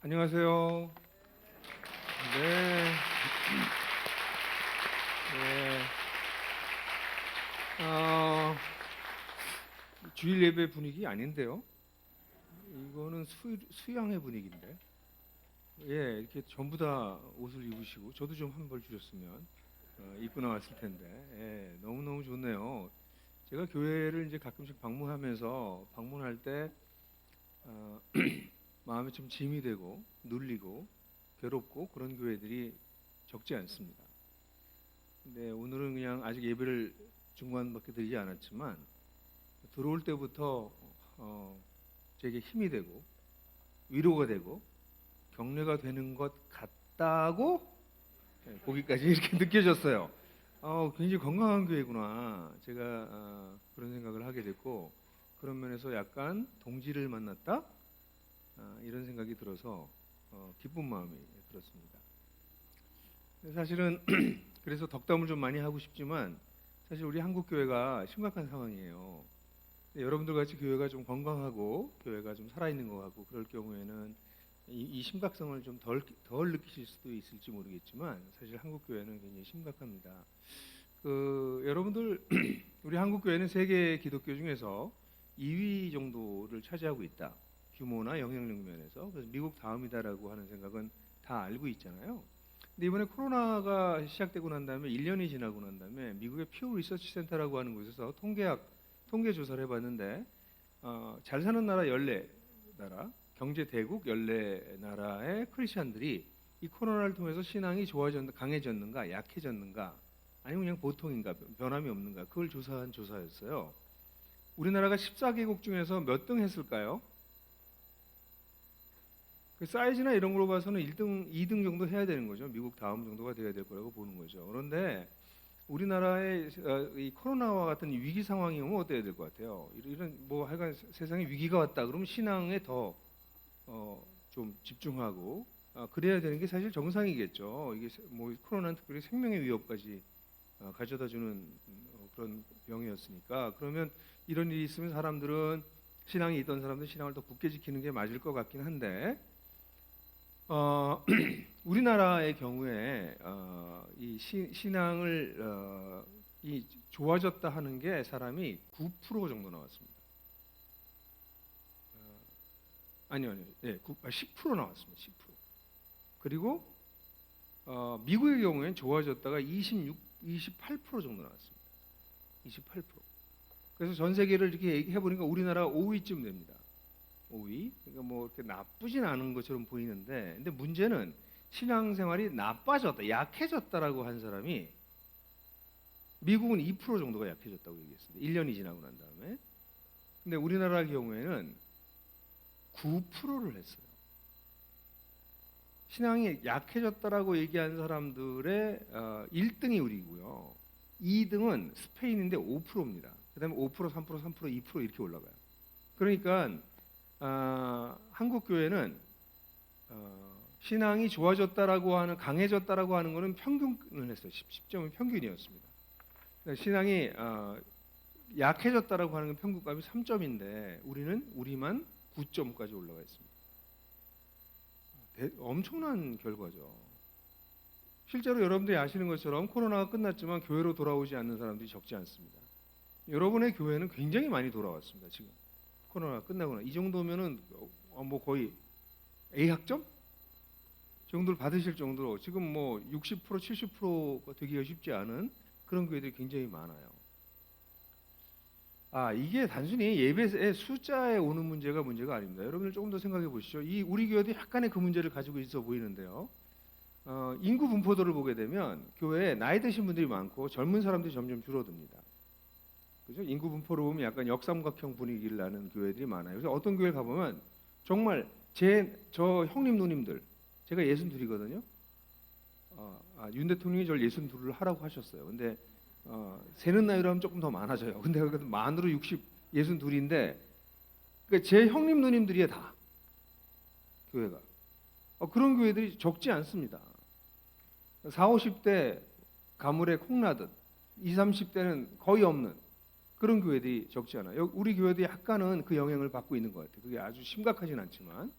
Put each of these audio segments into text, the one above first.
안녕하세요. 네. 네. 어, 주일 예배 분위기 아닌데요. 이거는 수양회 분위기인데. 예, 이렇게 전부 다 옷을 입으시고 저도 좀 한 벌 주셨으면 입고 나왔을 텐데. 예, 너무너무 좋네요. 제가 교회를 이제 가끔씩 방문하면서 방문할 때 어, 마음이 좀 짐이 되고 눌리고 괴롭고 그런 교회들이 적지 않습니다. 근데 오늘은 그냥 아직 예배를 중간밖에 드리지 않았지만 들어올 때부터 제게 힘이 되고 위로가 되고 격려가 되는 것 같다고 거기까지 이렇게 느껴졌어요. 굉장히 건강한 교회구나. 제가 그런 생각을 하게 됐고 그런 면에서 약간 동지를 만났다 이런 생각이 들어서 기쁜 마음이 들었습니다. 사실은 그래서 덕담을 좀 많이 하고 싶지만 사실 우리 한국 교회가 심각한 상황이에요. 여러분들 같이 교회가 좀 건강하고 교회가 좀 살아있는 것 같고 그럴 경우에는 이 심각성을 좀 덜 느끼실 수도 있을지 모르겠지만 사실 한국 교회는 굉장히 심각합니다. 여러분들 우리 한국 교회는 세계 기독교 중에서 2위 정도를 차지하고 있다. 규모나 영향력 면에서. 그래서 미국 다음이다라고 하는 생각은 다 알고 있잖아요. 근데 이번에 코로나가 시작되고 난 다음에 1년이 지나고 난 다음에 미국의 퓨어 리서치 센터라고 하는 곳에서 통계 조사를 해봤는데 잘 사는 나라 14나라, 경제 대국 14나라의 크리스천들이 이 코로나를 통해서 신앙이 강해졌는가, 약해졌는가, 아니면 그냥 보통인가, 변함이 없는가, 그걸 조사한 조사였어요. 우리나라가 14개국 중에서 몇 등 했을까요? 그 사이즈나 이런 걸로 봐서는 1등, 2등 정도 해야 되는 거죠. 미국 다음 정도가 돼야 될 거라고 보는 거죠. 그런데 우리나라의 이 코로나와 같은 위기 상황이 오면 어때야 될 것 같아요? 이런 뭐 하여간 세상에 위기가 왔다 그러면 신앙에 더 좀 집중하고 그래야 되는 게 사실 정상이겠죠. 이게 뭐 코로나는 특별히 생명의 위협까지 가져다주는 그런 병이었으니까 그러면 이런 일이 있으면 사람들은 신앙이 있던 사람들 신앙을 더 굳게 지키는 게 맞을 것 같긴 한데 우리나라의 경우에 이 신앙을 이 좋아졌다 하는 게 사람이 9% 정도 나왔습니다. 아니요. 네, 10% 나왔습니다. 10%. 그리고 미국의 경우에는 좋아졌다가 28% 정도 나왔습니다. 28%. 그래서 전 세계를 이렇게 해보니까 우리나라 5위쯤 됩니다. 5위. 그러니까 뭐 이렇게 나쁘진 않은 것처럼 보이는데, 근데 문제는 신앙생활이 나빠졌다, 약해졌다라고 한 사람이 미국은 2% 정도가 약해졌다고 얘기했습니다. 1년이 지나고 난 다음에. 근데 우리나라 경우에는 9%를 했어요. 신앙이 약해졌다라고 얘기한 사람들의 1등이 우리고요. 2등은 스페인인데 5%입니다. 그다음에 5%, 3%, 3%, 2% 이렇게 올라가요. 그러니까 한국 교회는 신앙이 좋아졌다라고 하는 강해졌다라고 하는 것은 평균을 했어요. 10점은 평균이었습니다. 그러니까 신앙이 약해졌다라고 하는 건 평균값이 3점인데 우리만 9점까지 올라가 있습니다. 엄청난 결과죠. 실제로 여러분들이 아시는 것처럼 코로나가 끝났지만 교회로 돌아오지 않는 사람들이 적지 않습니다. 여러분의 교회는 굉장히 많이 돌아왔습니다. 지금 코로나가 끝나고 이 정도면은 뭐 거의 A학점 정도를 받으실 정도로 지금 뭐 60%, 70%가 되기가 쉽지 않은 그런 교회들이 굉장히 많아요. 이게 단순히 예배의 숫자에 오는 문제가 아닙니다. 여러분들 조금 더 생각해 보시죠. 이 우리 교회도 약간의 그 문제를 가지고 있어 보이는데요. 인구 분포도를 보게 되면 교회에 나이 드신 분들이 많고 젊은 사람들이 점점 줄어듭니다. 그죠? 인구 분포로 보면 약간 역삼각형 분위기를 나는 교회들이 많아요. 그래서 어떤 교회 가보면 정말 저 형님 누님들 제가 62이거든요. 윤 대통령이 저를 62를 하라고 하셨어요. 근데 세는 나이로 하면 조금 더 많아져요. 근데 그래도 만으로 62인데 그러니까 제 형님 누님들이야 다 교회가. 그런 교회들이 적지 않습니다. 4, 50대 가물에 콩나듯 20, 30대는 거의 없는 그런 교회들이 적지 않아요. 우리 교회도 약간은 그 영향을 받고 있는 것 같아요. 그게 아주 심각하진 않지만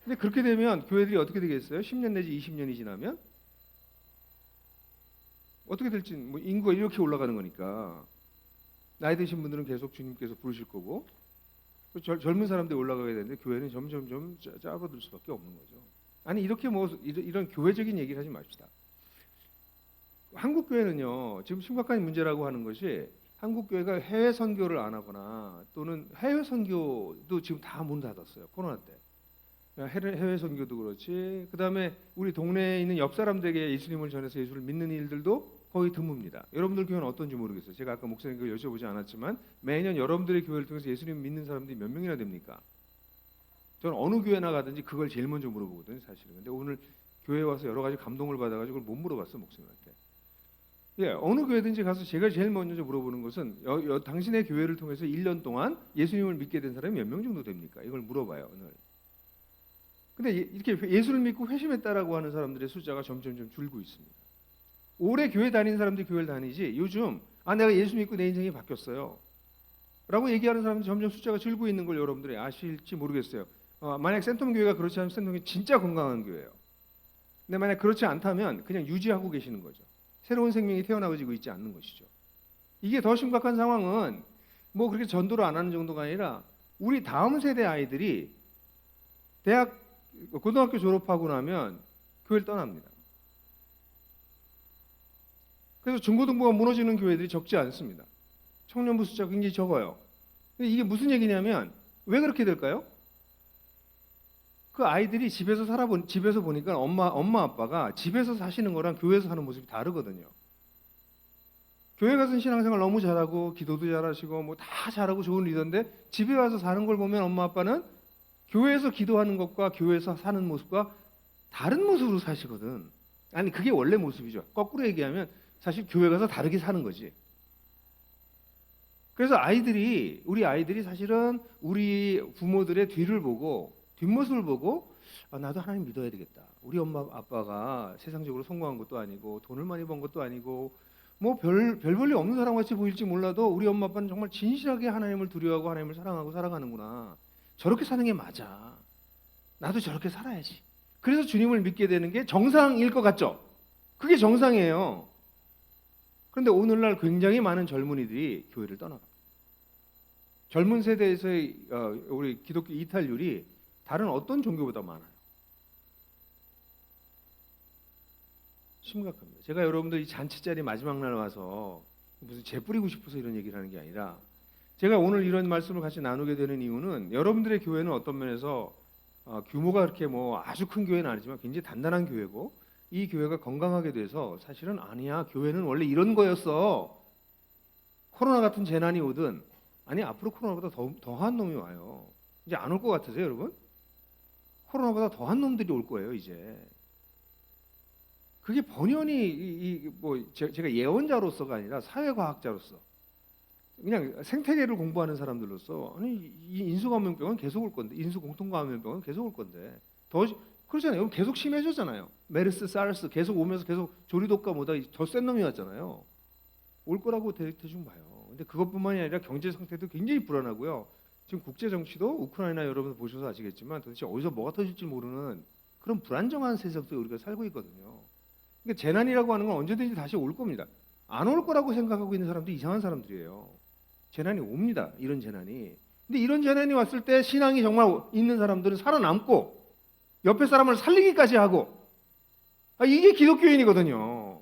근데 그렇게 되면 교회들이 어떻게 되겠어요? 10년 내지 20년이 지나면 어떻게 될지, 뭐 인구가 이렇게 올라가는 거니까 나이 드신 분들은 계속 주님께서 부르실 거고, 젊은 사람들이 올라가게 되는데 교회는 점점점 짧아들 수밖에 없는 거죠. 아니 이렇게 뭐 이런 교회적인 얘기를 하지 맙시다. 한국 교회는요 지금 심각한 문제라고 하는 것이, 한국 교회가 해외 선교를 안 하거나 또는 해외 선교도 지금 다 문 닫았어요. 코로나 때. 해외 선교도 그렇지. 그다음에 우리 동네에 있는 옆 사람들에게 예수님을 전해서 예수를 믿는 일들도 거의 드뭅니다. 여러분들 교회는 어떤지 모르겠어요. 제가 아까 목사님께 여쭤보지 않았지만 매년 여러분들의 교회를 통해서 예수님 믿는 사람들이 몇 명이나 됩니까? 저는 어느 교회나 가든지 그걸 제일 먼저 물어보거든요, 사실은. 근데 오늘 교회 와서 여러 가지 감동을 받아가지고 그걸 못 물어봤어, 목사님한테. 예, 어느 교회든지 가서 제가 제일 먼저 물어보는 것은 당신의 교회를 통해서 1년 동안 예수님을 믿게 된 사람이 몇 명 정도 됩니까? 이걸 물어봐요, 오늘. 근데 이렇게 예수를 믿고 회심했다라고 하는 사람들의 숫자가 점점 줄고 있습니다. 오래 교회 다니는 사람들이 교회를 다니지, 요즘 내가 예수 믿고 내 인생이 바뀌었어요 라고 얘기하는 사람들 점점 숫자가 줄고 있는 걸 여러분들이 아실지 모르겠어요. 만약 센텀 교회가 그렇지 않으면 센텀 교회 진짜 건강한 교회예요. 근데 만약 그렇지 않다면 그냥 유지하고 계시는 거죠. 새로운 생명이 태어나지고 있지 않는 것이죠. 이게 더 심각한 상황은 뭐 그렇게 전도를 안 하는 정도가 아니라 우리 다음 세대 아이들이 고등학교 졸업하고 나면 교회를 떠납니다. 그래서 중고등부가 무너지는 교회들이 적지 않습니다. 청년부 숫자가 굉장히 적어요. 근데 이게 무슨 얘기냐면 왜 그렇게 될까요? 그 아이들이 집에서 보니까 엄마 아빠가 집에서 사시는 거랑 교회에서 사는 모습이 다르거든요. 교회 가서 신앙생활 너무 잘하고 기도도 잘하시고 뭐 다 잘하고 좋은 리더인데 집에 와서 사는 걸 보면 엄마 아빠는 교회에서 기도하는 것과 교회에서 사는 모습과 다른 모습으로 사시거든. 아니 그게 원래 모습이죠. 거꾸로 얘기하면 사실 교회 가서 다르게 사는 거지. 그래서 우리 아이들이 사실은 우리 부모들의 뒷모습을 보고 나도 하나님 믿어야 되겠다. 우리 엄마 아빠가 세상적으로 성공한 것도 아니고 돈을 많이 번 것도 아니고 뭐 별 볼일 없는 사람 같이 보일지 몰라도 우리 엄마 아빠는 정말 진실하게 하나님을 두려워하고 하나님을 사랑하고 살아가는구나. 저렇게 사는 게 맞아. 나도 저렇게 살아야지. 그래서 주님을 믿게 되는 게 정상일 것 같죠? 그게 정상이에요. 그런데 오늘날 굉장히 많은 젊은이들이 교회를 떠나갑니다. 젊은 세대에서의 우리 기독교 이탈률이 다른 어떤 종교보다 많아요. 심각합니다. 제가 여러분들 이 잔치 자리 마지막 날 와서 무슨 재 뿌리고 싶어서 이런 얘기를 하는 게 아니라, 제가 오늘 이런 말씀을 같이 나누게 되는 이유는 여러분들의 교회는 어떤 면에서 규모가 그렇게 뭐 아주 큰 교회는 아니지만 굉장히 단단한 교회고, 이 교회가 건강하게 돼서 사실은 아니야, 교회는 원래 이런 거였어. 코로나 같은 재난이 오든, 아니 앞으로 코로나보다 더한 놈이 와요. 이제 안 올 것 같으세요, 여러분? 코로나보다 더한 놈들이 올 거예요, 이제. 그게 번연히 제가 예언자로서가 아니라 사회과학자로서, 그냥 생태계를 공부하는 사람들로서, 아니 이 인수감염병은 계속 올 건데, 인수공통감염병은 계속 올 건데, 그렇잖아요. 계속 심해졌잖아요. 메르스, 사르스 계속 오면서 계속 조리독감보다 더 센 놈이 왔잖아요. 올 거라고 대충 봐요. 근데 그것뿐만이 아니라 경제 상태도 굉장히 불안하고요. 지금 국제 정치도 우크라이나 여러분 보셔서 아시겠지만 도대체 어디서 뭐가 터질지 모르는 그런 불안정한 세상 속에 우리가 살고 있거든요. 그러니까 재난이라고 하는 건 언제든지 다시 올 겁니다. 안 올 거라고 생각하고 있는 사람도 이상한 사람들이에요. 재난이 옵니다. 이런 재난이. 근데 이런 재난이 왔을 때 신앙이 정말 있는 사람들은 살아남고 옆에 사람을 살리기까지 하고, 이게 기독교인이거든요.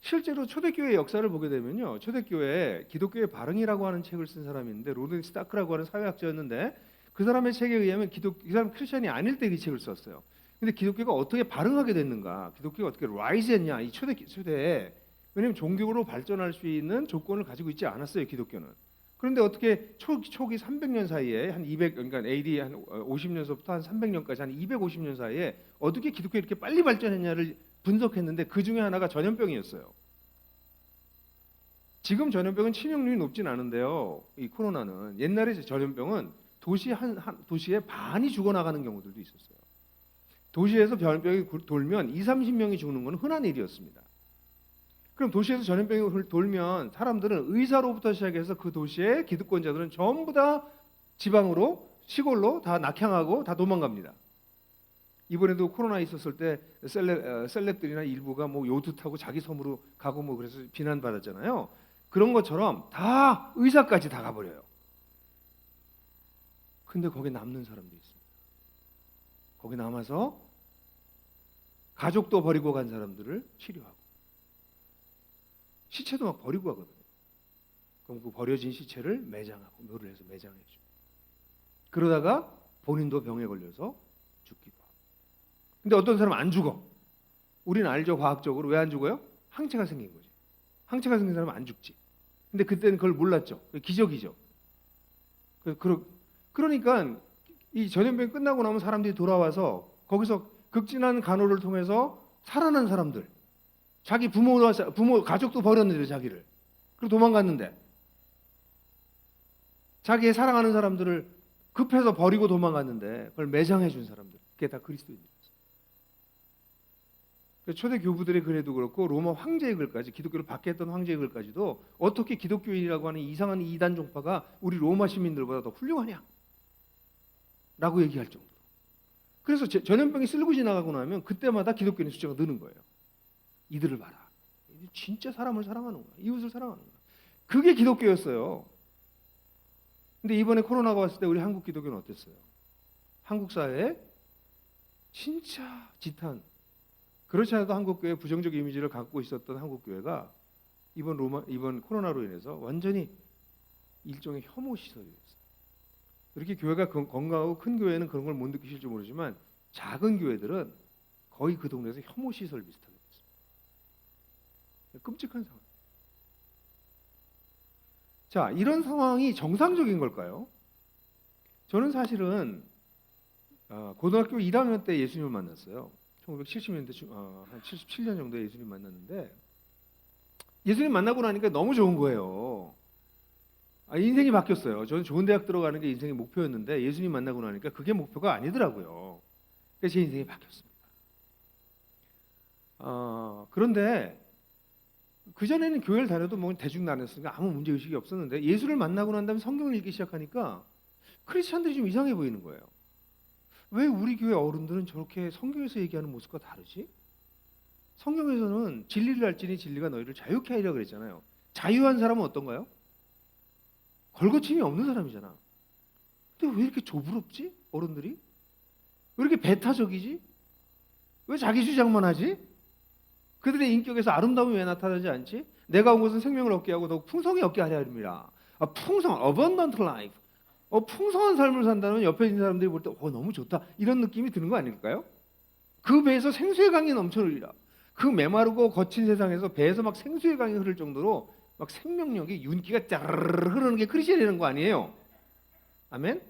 실제로 초대교회 역사를 보게 되면요, 초대교회에 기독교의 발흥이라고 하는 책을 쓴 사람이 있는데, 로든 스타크라고 하는 사회학자였는데, 그 사람의 책에 의하면 이 사람 크리스천이 아닐 때 이 책을 썼어요. 근데 기독교가 어떻게 발흥하게 됐는가, 기독교가 어떻게 라이즈했냐, 이 초대에. 왜냐하면 종교로 발전할 수 있는 조건을 가지고 있지 않았어요, 기독교는. 그런데 어떻게 초기 300년 사이에 그러니까 AD 한 50년서부터 한 300년까지 한 250년 사이에 어떻게 기독교가 이렇게 빨리 발전했냐를 분석했는데, 그 중에 하나가 전염병이었어요. 지금 전염병은 치명률이 높진 않은데요, 이 코로나는 옛날에 전염병은 도시의 반이 죽어나가는 경우들도 있었어요. 도시에서 전염병이 돌면 20-30명이 죽는 건 흔한 일이었습니다. 그럼 도시에서 전염병이 돌면 사람들은 의사로부터 시작해서 그 도시의 기득권자들은 전부 다 지방으로, 시골로 다 낙향하고 다 도망갑니다. 이번에도 코로나 있었을 때 셀럽들이나 일부가 뭐 요트 타고 자기 섬으로 가고 뭐 그래서 비난받았잖아요. 그런 것처럼 다 의사까지 다 가버려요. 근데 거기 남는 사람도 있습니다. 거기 남아서 가족도 버리고 간 사람들을 치료하고 시체도 막 버리고 가거든요. 그럼 그 버려진 시체를 매장하고 묘를 해서 매장해줘. 그러다가 본인도 병에 걸려서 죽기도 하고. 근데 어떤 사람은 안 죽어. 우리는 알죠, 과학적으로. 왜 안 죽어요? 항체가 생긴 거지. 항체가 생긴 사람은 안 죽지. 근데 그때는 그걸 몰랐죠. 기적이죠. 그러니까 이 전염병이 끝나고 나면 사람들이 돌아와서 거기서 극진한 간호를 통해서 살아난 사람들, 자기 부모 가족도 버렸는데 자기를 그리고 도망갔는데 자기의 사랑하는 사람들을 급해서 버리고 도망갔는데 그걸 매장해 준 사람들, 그게 다 그리스도인들이었어요. 초대 교부들의 글에도 그렇고 로마 황제의 글까지, 기독교를 박해했던 황제의 글까지도 어떻게 기독교인이라고 하는 이상한 이단 종파가 우리 로마 시민들보다 더 훌륭하냐 라고 얘기할 정도로. 그래서 전염병이 쓸고 지나가고 나면 그때마다 기독교인의 숫자가 느는 거예요. 이들을 봐라, 진짜 사람을 사랑하는구나, 이웃을 사랑하는구나. 그게 기독교였어요. 근데 이번에 코로나가 왔을 때 우리 한국 기독교는 어땠어요? 한국 사회에 진짜 지탄, 그렇지 않아도 한국 교회 부정적 이미지를 갖고 있었던 한국 교회가 이번 코로나로 인해서 완전히 일종의 혐오 시설이 됐어요. 이렇게 교회가 건강하고 큰 교회는 그런 걸 못 느끼실지 모르지만 작은 교회들은 거의 그 동네에서 혐오 시설 비슷하게 됐습니다. 끔찍한 상황. 자, 이런 상황이 정상적인 걸까요? 저는 사실은 고등학교 1학년 때 예수님을 만났어요. 1970년대 한 77년 정도에 예수님 만났는데 예수님 만나고 나니까 너무 좋은 거예요. 인생이 바뀌었어요. 저는 좋은 대학 들어가는 게 인생의 목표였는데 예수님 만나고 나니까 그게 목표가 아니더라고요. 그래서 제 인생이 바뀌었습니다. 그런데 그전에는 교회를 다녀도 뭐 대중 다녔으니까 아무 문제의식이 없었는데 예수를 만나고 난 다음에 성경을 읽기 시작하니까 크리스찬들이 좀 이상해 보이는 거예요. 왜 우리 교회 어른들은 저렇게 성경에서 얘기하는 모습과 다르지? 성경에서는 진리를 알지니 진리가 너희를 자유케 하리라 그랬잖아요. 자유한 사람은 어떤가요? 걸거침이 없는 사람이잖아. 근데 왜 이렇게 조부럽지? 어른들이? 왜 이렇게 배타적이지? 왜 자기 주장만 하지? 그들의 인격에서 아름다움이 왜 나타나지 않지? 내가 온 것은 생명을 얻게 하고 더욱 풍성히 얻게 하려 합니다. 풍성, abundant life. 풍성한 삶을 산다면 옆에 있는 사람들이 볼 때 너무 좋다, 이런 느낌이 드는 거 아닐까요? 그 배에서 생수의 강이 넘쳐흐리라. 그 메마르고 거친 세상에서 배에서 막 생수의 강이 흐를 정도로 막 생명력이, 윤기가 짜르르 흐르는 게 크리스천이라는 거 아니에요? 아멘?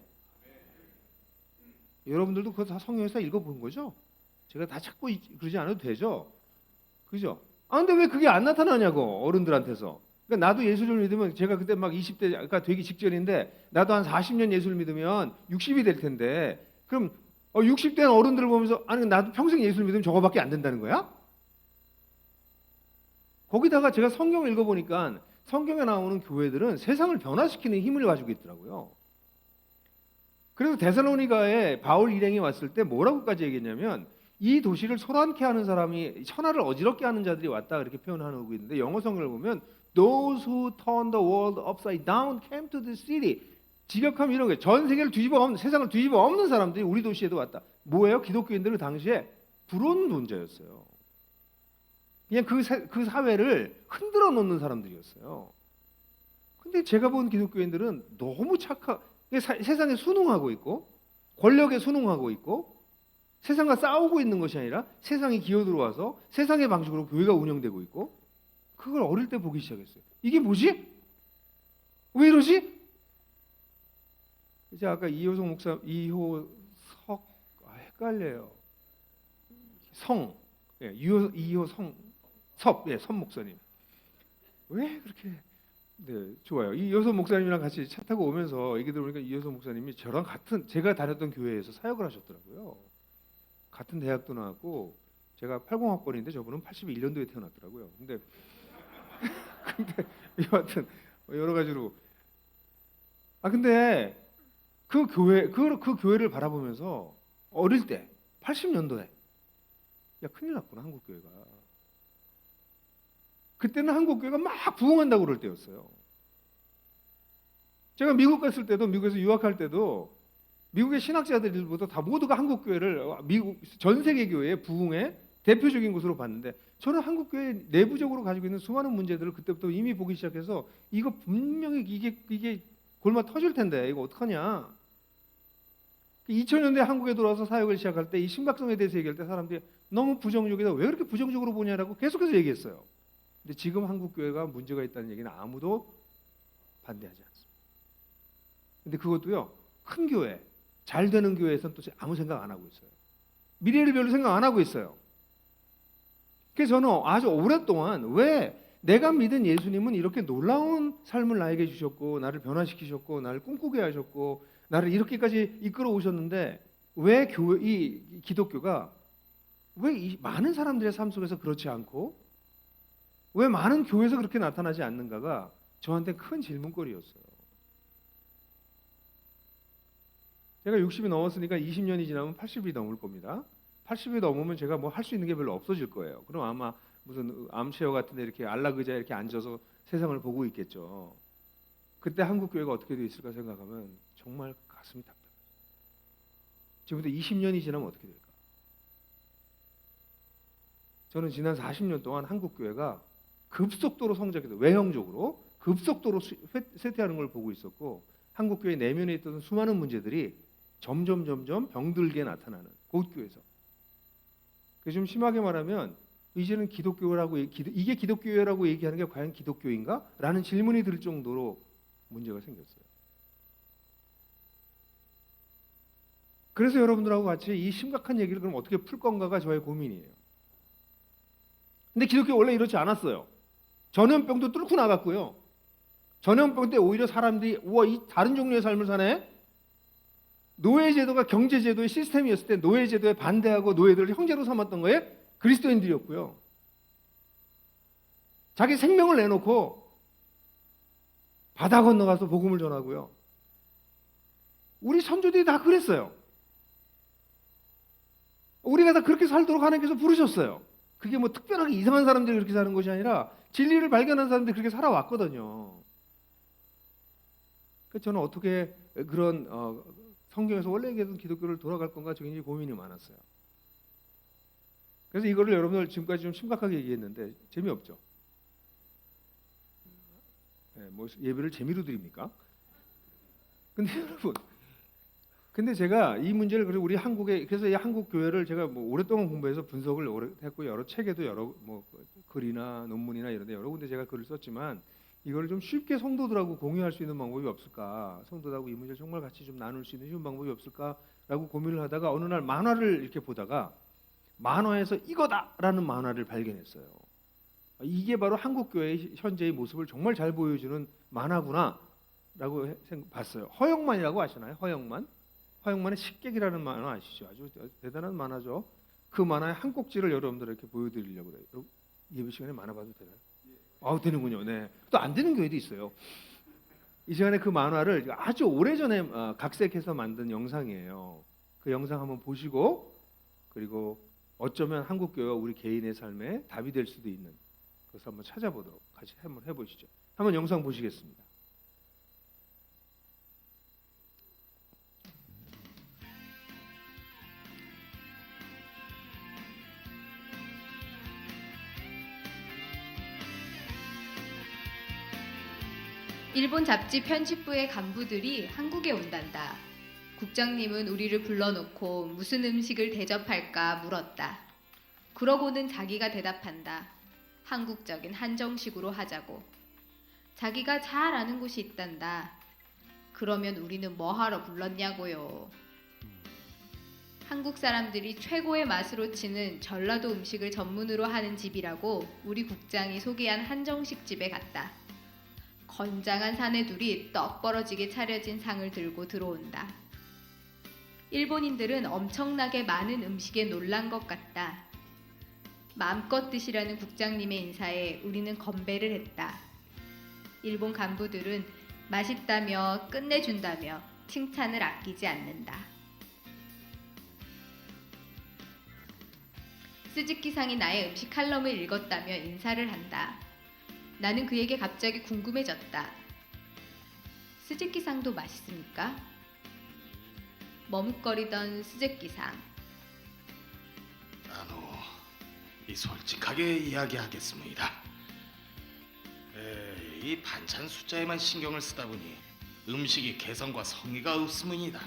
여러분들도 그거 다 성경에서 읽어본 거죠? 제가 다 찾고 그러지 않아도 되죠? 그죠? 근데 왜 그게 안 나타나냐고, 어른들한테서. 그러니까 나도 예수를 믿으면, 제가 그때 막 20대가 되기 직전인데 나도 한 40년 예수를 믿으면 60이 될 텐데, 그럼 60대는 어른들을 보면서 아니 나도 평생 예수를 믿으면 저거밖에 안 된다는 거야? 거기다가 제가 성경을 읽어보니까 성경에 나오는 교회들은 세상을 변화시키는 힘을 가지고 있더라고요. 그래서 데살로니가에 바울 일행이 왔을 때 뭐라고까지 얘기했냐면, 이 도시를 소란케 하는 사람이, 천하를 어지럽게 하는 자들이 왔다, 그렇게 표현하고 있는데 영어 성경을 보면 Those who turned the world upside down came to the city. 직역하면 이런 거예요. 전 세계를 세상을 뒤집어 엎는 사람들이 우리 도시에도 왔다. 뭐예요? 기독교인들은 당시에 불온론자였어요. 그냥 그 사회를 흔들어 놓는 사람들이었어요. 근데 제가 본 기독교인들은 너무 세상에 순응하고 있고, 권력에 순응하고 있고, 세상과 싸우고 있는 것이 아니라 세상이 기어들어와서 세상의 방식으로 교회가 운영되고 있고, 그걸 어릴 때 보기 시작했어요. 이게 뭐지? 왜 이러지? 이제 아까 이호석 목사, 헷갈려요. 섭 목사님. 왜 그렇게? 네, 좋아요. 이호석 목사님이랑 같이 차 타고 오면서 얘기 들어보니까 이호석 목사님이 저랑 제가 다녔던 교회에서 사역을 하셨더라고요. 같은 대학도 나왔고, 제가 80학번인데 저분은 81년도에 태어났더라고요. 근데 여하튼 여러 가지로 근데 그 교회를 바라보면서 어릴 때 80년도에. 야, 큰일 났구나, 한국교회가. 그때는 한국교회가 막 부흥한다고 그럴 때였어요. 제가 미국 갔을 때도, 미국에서 유학할 때도 미국의 신학자들보다 다 모두가 한국교회를 미국 전 세계 교회의 부흥의 대표적인 곳으로 봤는데, 저는 한국교회 내부적으로 가지고 있는 수많은 문제들을 그때부터 이미 보기 시작해서 이거 분명히 이게 골마 터질 텐데 이거 어떡하냐. 2000년대 한국에 들어와서 사역을 시작할 때 이 심각성에 대해서 얘기할 때 사람들이 너무 부정적이다. 왜 그렇게 부정적으로 보냐라고 계속해서 얘기했어요. 근데 지금 한국교회가 문제가 있다는 얘기는 아무도 반대하지 않습니다. 근데 그것도요, 큰 교회, 잘 되는 교회에서는 또 아무 생각 안 하고 있어요. 미래를 별로 생각 안 하고 있어요. 그래서 저는 아주 오랫동안 왜 내가 믿은 예수님은 이렇게 놀라운 삶을 나에게 주셨고 나를 변화시키셨고 나를 꿈꾸게 하셨고 나를 이렇게까지 이끌어 오셨는데 왜 이 기독교가 왜 이 많은 사람들의 삶 속에서 그렇지 않고 왜 많은 교회에서 그렇게 나타나지 않는가가 저한테 큰 질문거리였어요. 제가 60이 넘었으니까 20년이 지나면 80이 넘을 겁니다. 80이 넘으면 제가 뭐 할 수 있는 게 별로 없어질 거예요. 그럼 아마 무슨 암체어 같은 데 이렇게 안락의자에 이렇게 앉아서 세상을 보고 있겠죠. 그때 한국 교회가 어떻게 되어 있을까 생각하면 정말 가슴이 답답해요. 지금부터 20년이 지나면 어떻게 될까? 저는 지난 40년 동안 한국 교회가 급속도로 성장해서 외형적으로 급속도로 쇠퇴하는 걸 보고 있었고 한국 교회 내면에 있던 수많은 문제들이 점점 병들게 나타나는 곳교회에서. 그래서 좀 심하게 말하면 이제는 기독교라고 이게 기독교라고 얘기하는 게 과연 기독교인가? 라는 질문이 들 정도로 문제가 생겼어요. 그래서 여러분들하고 같이 이 심각한 얘기를 그럼 어떻게 풀 건가가 저의 고민이에요. 근데 기독교 원래 이렇지 않았어요. 전염병도 뚫고 나갔고요. 전염병 때 오히려 사람들이 우와 이 다른 종류의 삶을 사네. 노예제도가 경제제도의 시스템이었을 때 노예제도에 반대하고 노예들을 형제로 삼았던 거에 그리스도인들이었고요. 자기 생명을 내놓고 바다 건너가서 복음을 전하고요. 우리 선조들이 다 그랬어요. 우리가 다 그렇게 살도록 하나님께서 부르셨어요. 그게 뭐 특별하게 이상한 사람들이 그렇게 사는 것이 아니라 진리를 발견한 사람들이 그렇게 살아왔거든요. 그래서 저는 어떻게 그런 성경에서 원래 얘기했던 기독교를 돌아갈 건가 굉장히 고민이 많았어요. 그래서 이거를 여러분들 지금까지 좀 심각하게 얘기했는데 재미없죠? 네, 뭐 예배를 재미로 드립니까? 근데 여러분, 근데 제가 이 문제를 우리 한국에 그래서 이 한국 교회를 제가 뭐 오랫동안 공부해서 분석을 오래 했고 여러 책에도 여러 뭐 글이나 논문이나 이런데 여러 군데 제가 글을 썼지만 이걸 좀 쉽게 성도들하고 공유할 수 있는 방법이 없을까? 성도들하고 이 문제를 정말 같이 좀 나눌 수 있는 쉬운 방법이 없을까라고 고민을 하다가 어느 날 만화를 이렇게 보다가 만화에서 이거다라는 만화를 발견했어요. 이게 바로 한국 교회의 현재의 모습을 정말 잘 보여주는 만화구나라고 봤어요. 허영만이라고 아시나요? 허영만의 식객이라는 만화 아시죠? 아주 대단한 만화죠. 그 만화의 한 꼭지를 여러분들에게 보여드리려고 그래요. 예배 시간에 만화 봐도 되나요? 아우 되는군요. 네. 또 안 되는 교회도 있어요. 이 시간에 그 만화를 아주 오래전에 각색해서 만든 영상이에요. 그 영상 한번 보시고 그리고 어쩌면 한국 교회와 우리 개인의 삶에 답이 될 수도 있는 그것을 한번 찾아보도록 같이 한번 해보시죠. 한번 영상 보시겠습니다. 일본 잡지 편집부의 간부들이 한국에 온단다. 국장님은 우리를 불러놓고 무슨 음식을 대접할까 물었다. 그러고는 자기가 대답한다. 한국적인 한정식으로 하자고. 자기가 잘 아는 곳이 있단다. 그러면 우리는 뭐하러 불렀냐고요. 한국 사람들이 최고의 맛으로 치는 전라도 음식을 전문으로 하는 집이라고 우리 국장이 소개한 한정식 집에 갔다. 건장한 사내들이 떡 벌어지게 차려진 상을 들고 들어온다. 일본인들은 엄청나게 많은 음식에 놀란 것 같다. 마음껏 드시라는 국장님의 인사에 우리는 건배를 했다. 일본 간부들은 맛있다며 끝내준다며 칭찬을 아끼지 않는다. 스즈키상이 나의 음식 칼럼을 읽었다며 인사를 한다. 나는 그에게 갑자기 궁금해졌다. 스즈키상도 맛있습니까? 머뭇거리던 스즈키상. 솔직하게 이야기하겠습니다. 이 반찬 숫자에만 신경을 쓰다 보니 음식이 개성과 성의가 없음이다.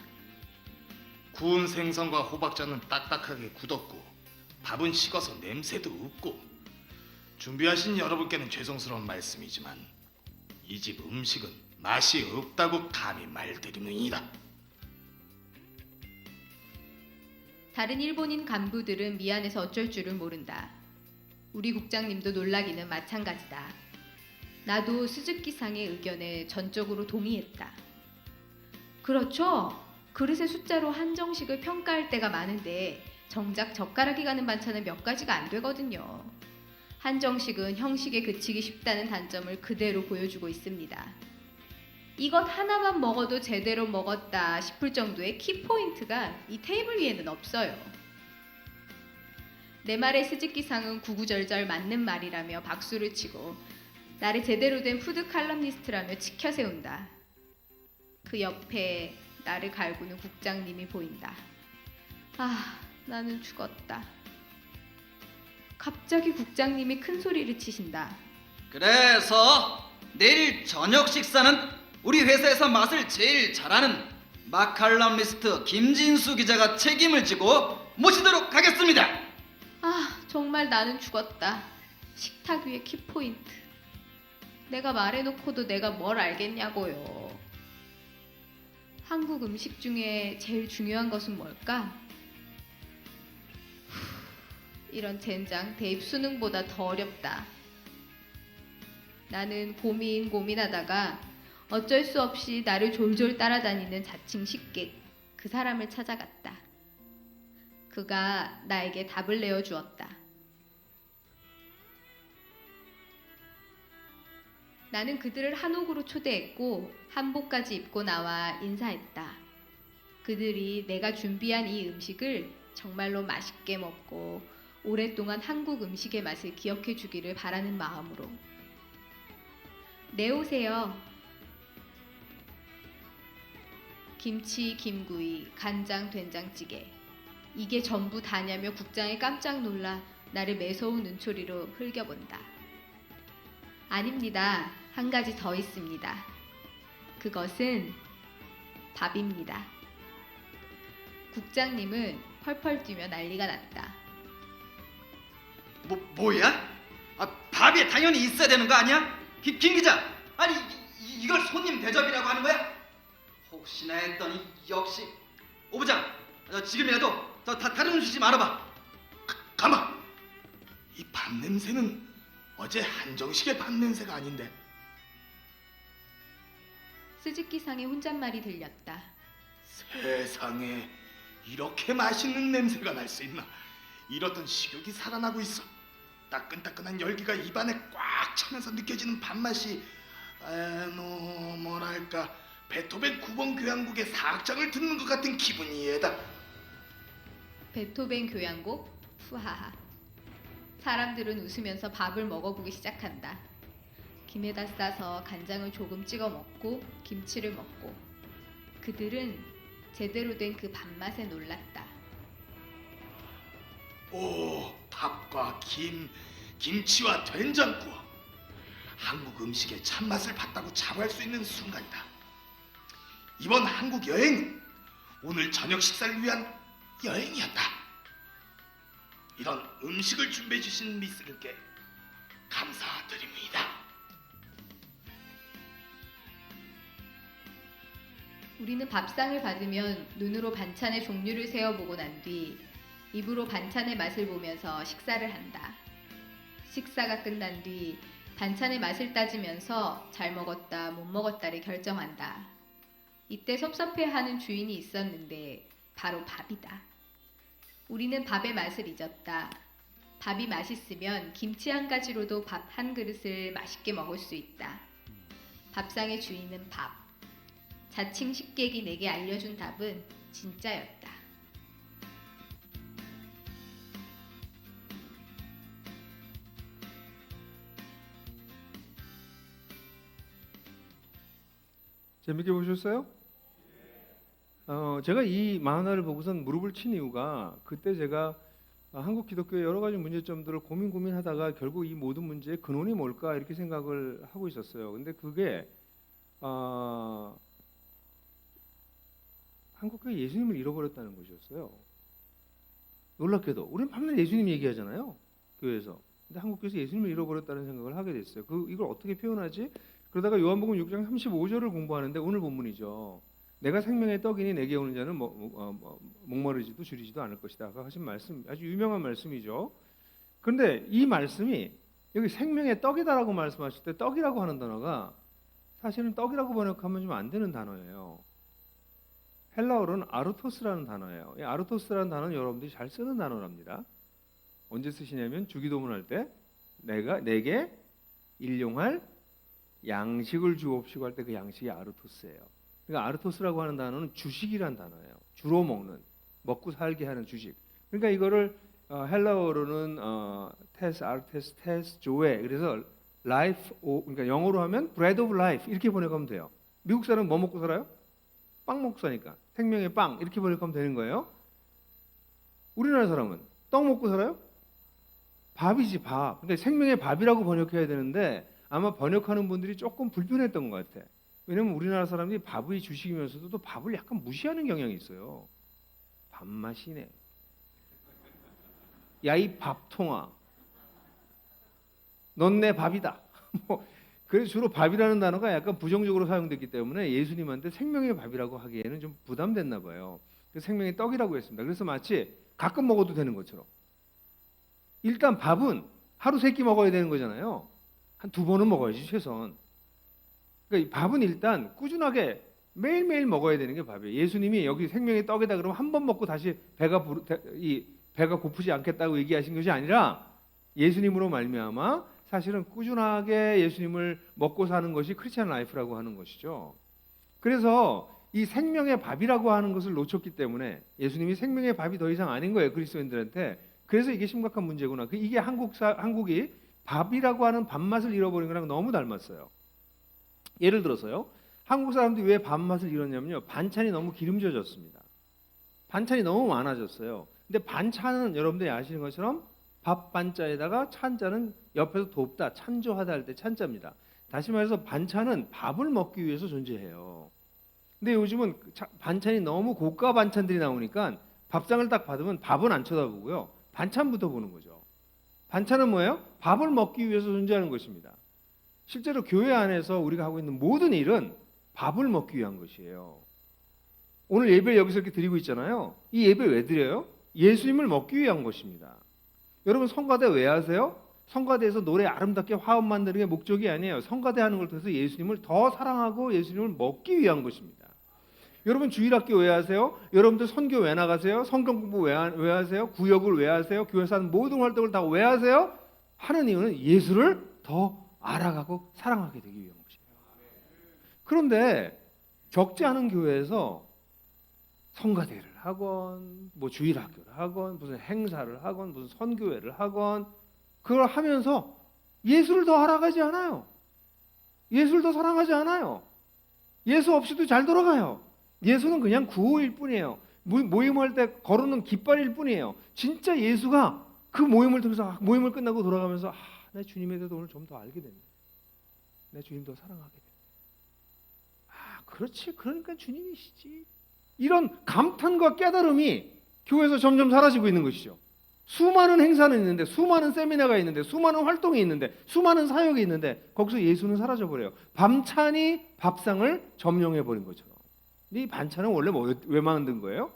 구운 생선과 호박전은 딱딱하게 굳었고 밥은 식어서 냄새도 없고, 준비하신 여러분께는 죄송스러운 말씀이지만 이 집 음식은 맛이 없다고 감히 말드리느니라. 다른 일본인 간부들은 미안해서 어쩔 줄을 모른다. 우리 국장님도 놀라기는 마찬가지다. 나도 스즈키상의 의견에 전적으로 동의했다. 그렇죠. 그릇의 숫자로 한정식을 평가할 때가 많은데 정작 젓가락이 가는 반찬은 몇 가지가 안 되거든요. 한정식은 형식에 그치기 쉽다는 단점을 그대로 보여주고 있습니다. 이것 하나만 먹어도 제대로 먹었다 싶을 정도의 키포인트가 이 테이블 위에는 없어요. 내 말에 스즈키상은 구구절절 맞는 말이라며 박수를 치고 나를 제대로 된 푸드 칼럼니스트라며 치켜세운다. 그 옆에 나를 갈구는 국장님이 보인다. 아, 나는 죽었다. 갑자기 국장님이 큰 소리를 치신다. 그래서 내일 저녁 식사는 우리 회사에서 맛을 제일 잘하는 마칼럼니스트 김진수 기자가 책임을 지고 모시도록 하겠습니다. 아, 정말 나는 죽었다. 식탁 위에 키포인트. 내가 말해놓고도 내가 뭘 알겠냐고요. 한국 음식 중에 제일 중요한 것은 뭘까? 이런 젠장 대입 수능보다 더 어렵다. 나는 고민하다가 어쩔 수 없이 나를 졸졸 따라다니는 자칭 식객 그 사람을 찾아갔다. 그가 나에게 답을 내어주었다. 나는 그들을 한옥으로 초대했고 한복까지 입고 나와 인사했다. 그들이 내가 준비한 이 음식을 정말로 맛있게 먹고 오랫동안 한국 음식의 맛을 기억해 주기를 바라는 마음으로. 네, 오세요. 김치, 김구이, 간장, 된장찌개. 이게 전부 다냐며 국장이 깜짝 놀라 나를 매서운 눈초리로 흘겨본다. 아닙니다. 한 가지 더 있습니다. 그것은 밥입니다. 국장님은 펄펄 뛰며 난리가 났다. 뭐야? 밥이 당연히 있어야 되는 거 아니야? 김 기자, 아니 이걸 손님 대접이라고 하는 거야? 혹시나 했더니 역시. 오 부장, 지금이라도 다른 음식 좀 알아봐. 가만! 이 밥 냄새는 어제 한정식의 밥 냄새가 아닌데. 스즈키상의 혼잣말이 들렸다. 세상에, 이렇게 맛있는 냄새가 날 수 있나? 이렇던 식욕이 살아나고 있어. 따끈따끈한 열기가 입안에 꽉 차면서 느껴지는 밥맛이 뭐랄까, 베토벤 9번 교향곡의 사악장을 듣는 것 같은 기분이에다. 베토벤 교향곡? 푸하하. 사람들은 웃으면서 밥을 먹어보기 시작한다. 김에다 싸서 간장을 조금 찍어 먹고 김치를 먹고. 그들은 제대로 된 그 밥맛에 놀랐다. 오, 밥과 김치와 된장국. 한국 음식의 참맛을 봤다고 자부할 수 있는 순간이다. 이번 한국 여행은 오늘 저녁 식사를 위한 여행이었다. 이런 음식을 준비해 주신 미스님께 감사드립니다. 우리는 밥상을 받으면 눈으로 반찬의 종류를 세어보고 난 뒤 입으로 반찬의 맛을 보면서 식사를 한다. 식사가 끝난 뒤 반찬의 맛을 따지면서 잘 먹었다, 못 먹었다를 결정한다. 이때 섭섭해하는 주인이 있었는데 바로 밥이다. 우리는 밥의 맛을 잊었다. 밥이 맛있으면 김치 한 가지로도 밥 한 그릇을 맛있게 먹을 수 있다. 밥상의 주인은 밥. 자칭 식객이 내게 알려준 답은 진짜였다. 재밌게 보셨어요? 제가 이 만화를 보고선 무릎을 친 이유가 그때 제가 한국 기독교의 여러 가지 문제점들을 고민하다가 결국 이 모든 문제의 근원이 뭘까 이렇게 생각을 하고 있었어요. 근데 그게 한국교회 예수님을 잃어버렸다는 것이었어요. 놀랍게도 우리는 밤낮 예수님 얘기하잖아요, 교회에서. 근데 한국교회에서 예수님을 잃어버렸다는 생각을 하게 됐어요. 이걸 어떻게 표현하지? 그러다가 요한복음 6장 35절을 공부하는데 오늘 본문이죠. 내가 생명의 떡이니 내게 오는 자는 목마르지도 줄이지도 않을 것이다. 그 하신 말씀 아주 유명한 말씀이죠. 그런데 이 말씀이 여기 생명의 떡이다라고 말씀하실 때 떡이라고 하는 단어가 사실은 떡이라고 번역하면 좀 안 되는 단어예요. 헬라어로는 아르토스라는 단어예요. 이 아르토스라는 단어는 여러분들이 잘 쓰는 단어랍니다. 언제 쓰시냐면 주기도문 할 때 내게 일용할 양식을 주옵시고 할 때 그 양식이 아르토스예요. 그러니까 아르토스라고 하는 단어는 주식이란 단어예요. 주로 먹고 살게 하는 주식. 그러니까 이거를 헬라어로는 테스 조에 그래서 life 그러니까 영어로 하면 bread of life 이렇게 번역하면 돼요. 미국 사람은 뭐 먹고 살아요? 빵 먹고 사니까 생명의 빵 이렇게 번역하면 되는 거예요. 우리나라 사람은 떡 먹고 살아요? 밥이지 밥. 그러니까 생명의 밥이라고 번역해야 되는데 아마 번역하는 분들이 조금 불편했던 것 같아. 왜냐면 우리나라 사람들이 밥이 주식이면서도 또 밥을 약간 무시하는 경향이 있어요. 밥맛이네. 야 이 밥통아. 넌 내 밥이다. 그래서 주로 밥이라는 단어가 약간 부정적으로 사용됐기 때문에 예수님한테 생명의 밥이라고 하기에는 좀 부담됐나 봐요. 그래서 생명의 떡이라고 했습니다. 그래서 마치 가끔 먹어도 되는 것처럼. 일단 밥은 하루 3끼 먹어야 되는 거잖아요. 한 2번은 먹어야지 최소한. 그러니까 이 밥은 일단 꾸준하게 매일매일 먹어야 되는 게 밥이에요. 예수님이 여기 생명의 떡이다 그러면 한 번 먹고 다시 배가 고프지 않겠다고 얘기하신 것이 아니라 예수님으로 말미암아 사실은 꾸준하게 예수님을 먹고 사는 것이 크리스찬 라이프라고 하는 것이죠. 그래서 이 생명의 밥이라고 하는 것을 놓쳤기 때문에 예수님이 생명의 밥이 더 이상 아닌 거예요, 그리스도인들한테. 그래서 이게 심각한 문제구나. 이게 한국이 밥이라고 하는 밥맛을 잃어버린 거랑 너무 닮았어요. 예를 들어서요. 한국 사람들이 왜 밥맛을 잃었냐면요. 반찬이 너무 기름져졌습니다. 반찬이 너무 많아졌어요. 근데 반찬은 여러분들이 아시는 것처럼 밥 반자에다가 찬자는 옆에서 돕다, 찬조하다 할 때 찬자입니다. 다시 말해서 반찬은 밥을 먹기 위해서 존재해요. 근데 요즘은 반찬이 너무 고가 반찬들이 나오니까 밥상을 딱 받으면 밥은 안 쳐다보고요. 반찬부터 보는 거죠. 반찬은 뭐예요? 밥을 먹기 위해서 존재하는 것입니다. 실제로 교회 안에서 우리가 하고 있는 모든 일은 밥을 먹기 위한 것이에요. 오늘 예배 여기서 이렇게 드리고 있잖아요. 이 예배 왜 드려요? 예수님을 먹기 위한 것입니다. 여러분 성가대 왜 하세요? 성가대에서 노래 아름답게 화음 만드는 게 목적이 아니에요. 성가대 하는 걸 통해서 예수님을 더 사랑하고 예수님을 먹기 위한 것입니다. 여러분 주일학교 왜 하세요? 여러분들 선교 왜 나가세요? 성경 공부 왜 하세요? 구역을 왜 하세요? 교회에서 하는 모든 활동을 다 왜 하세요? 하는 이유는 예수를 더 알아가고 사랑하게 되기 위한 것이에요. 그런데 적지 않은 교회에서 성가대를 하건 뭐 주일학교를 하건 무슨 행사를 하건 무슨 선교회를 하건 그걸 하면서 예수를 더 알아가지 않아요. 예수를 더 사랑하지 않아요. 예수 없이도 잘 돌아가요. 예수는 그냥 구호일 뿐이에요. 모임할 때 거르는 깃발일 뿐이에요. 진짜 예수가 그 모임을 통해서 모임을 끝나고 돌아가면서 내 주님에 대해서 오늘 좀 더 알게 됐네. 내 주님 더 사랑하게 됐네. 그렇지. 그러니까 주님이시지. 이런 감탄과 깨달음이 교회에서 점점 사라지고 있는 것이죠. 수많은 행사는 있는데 수많은 세미나가 있는데 수많은 활동이 있는데 수많은 사역이 있는데 거기서 예수는 사라져버려요. 반찬이 밥상을 점령해버린 것처럼. 근데 이 반찬은 원래 왜 만든 거예요?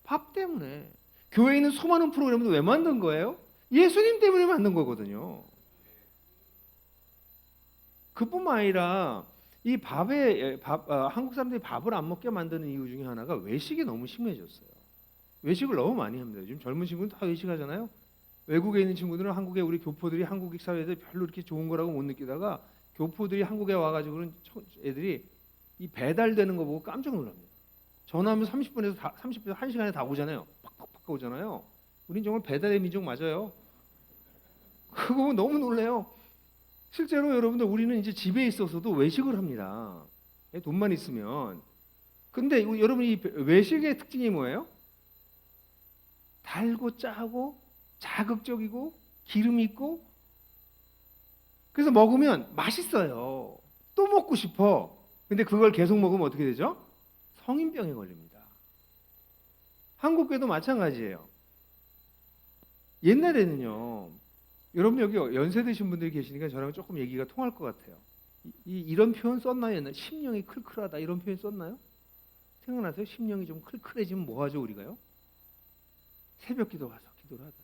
밥 때문에. 교회에 있는 수많은 프로그램도 왜 만든 거예요? 예수님 때문에 만든 거거든요. 그뿐만 아니라 이 한국 사람들이 밥을 안 먹게 만드는 이유 중에 하나가 외식이 너무 심해졌어요. 외식을 너무 많이 합니다. 요즘 젊은 친구는 다 외식하잖아요. 외국에 있는 친구들은 한국에 우리 교포들이 한국 사회에서 별로 이렇게 좋은 거라고 못 느끼다가 교포들이 한국에 와가지고는 애들이 이 배달되는 거 보고 깜짝 놀랍니다. 전화하면 30분에서 1시간에 다 오잖아요. 팍팍팍 오잖아요. 우린 정말 배달의 민족 맞아요. 그거 보면 너무 놀래요. 실제로 여러분들 우리는 이제 집에 있어서도 외식을 합니다. 돈만 있으면. 근데 여러분 이 외식의 특징이 뭐예요? 달고 짜고 자극적이고 기름 있고, 그래서 먹으면 맛있어요. 또 먹고 싶어. 근데 그걸 계속 먹으면 어떻게 되죠? 성인병에 걸립니다. 한국교도 마찬가지예요. 옛날에는요, 여러분 여기 연세 드신 분들이 계시니까 저랑 조금 얘기가 통할 것 같아요. 이런 표현 썼나요? 옛날 심령이 클클하다 이런 표현 썼나요? 생각나세요? 심령이 좀 클클해지면 뭐 하죠 우리가요? 새벽 기도 가서 기도를 하다.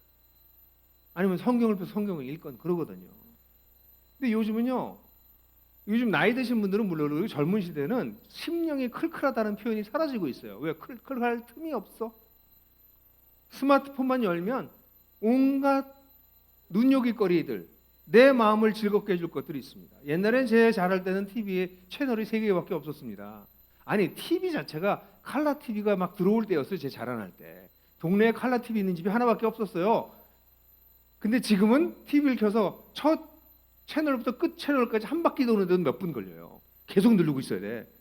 아니면 성경을 펴서 성경을 읽건 그러거든요. 근데 요즘은요, 요즘 나이 드신 분들은 물론 그렇고 젊은 시대는 심령이 클클하다는 표현이 사라지고 있어요. 왜? 클클할 틈이 없어. 스마트폰만 열면 온갖 눈요깃거리들, 내 마음을 즐겁게 해줄 것들이 있습니다. 옛날엔 제 자랄 때는 TV에 채널이 3개밖에 없었습니다. 아니 TV 자체가 칼라 TV가 막 들어올 때였어요. 제 자라날 때 동네에 칼라 TV 있는 집이 하나밖에 없었어요. 근데 지금은 TV를 켜서 첫 채널부터 끝 채널까지 한 바퀴 도는 데는 몇 분 걸려요. 계속 누르고 있어야 돼.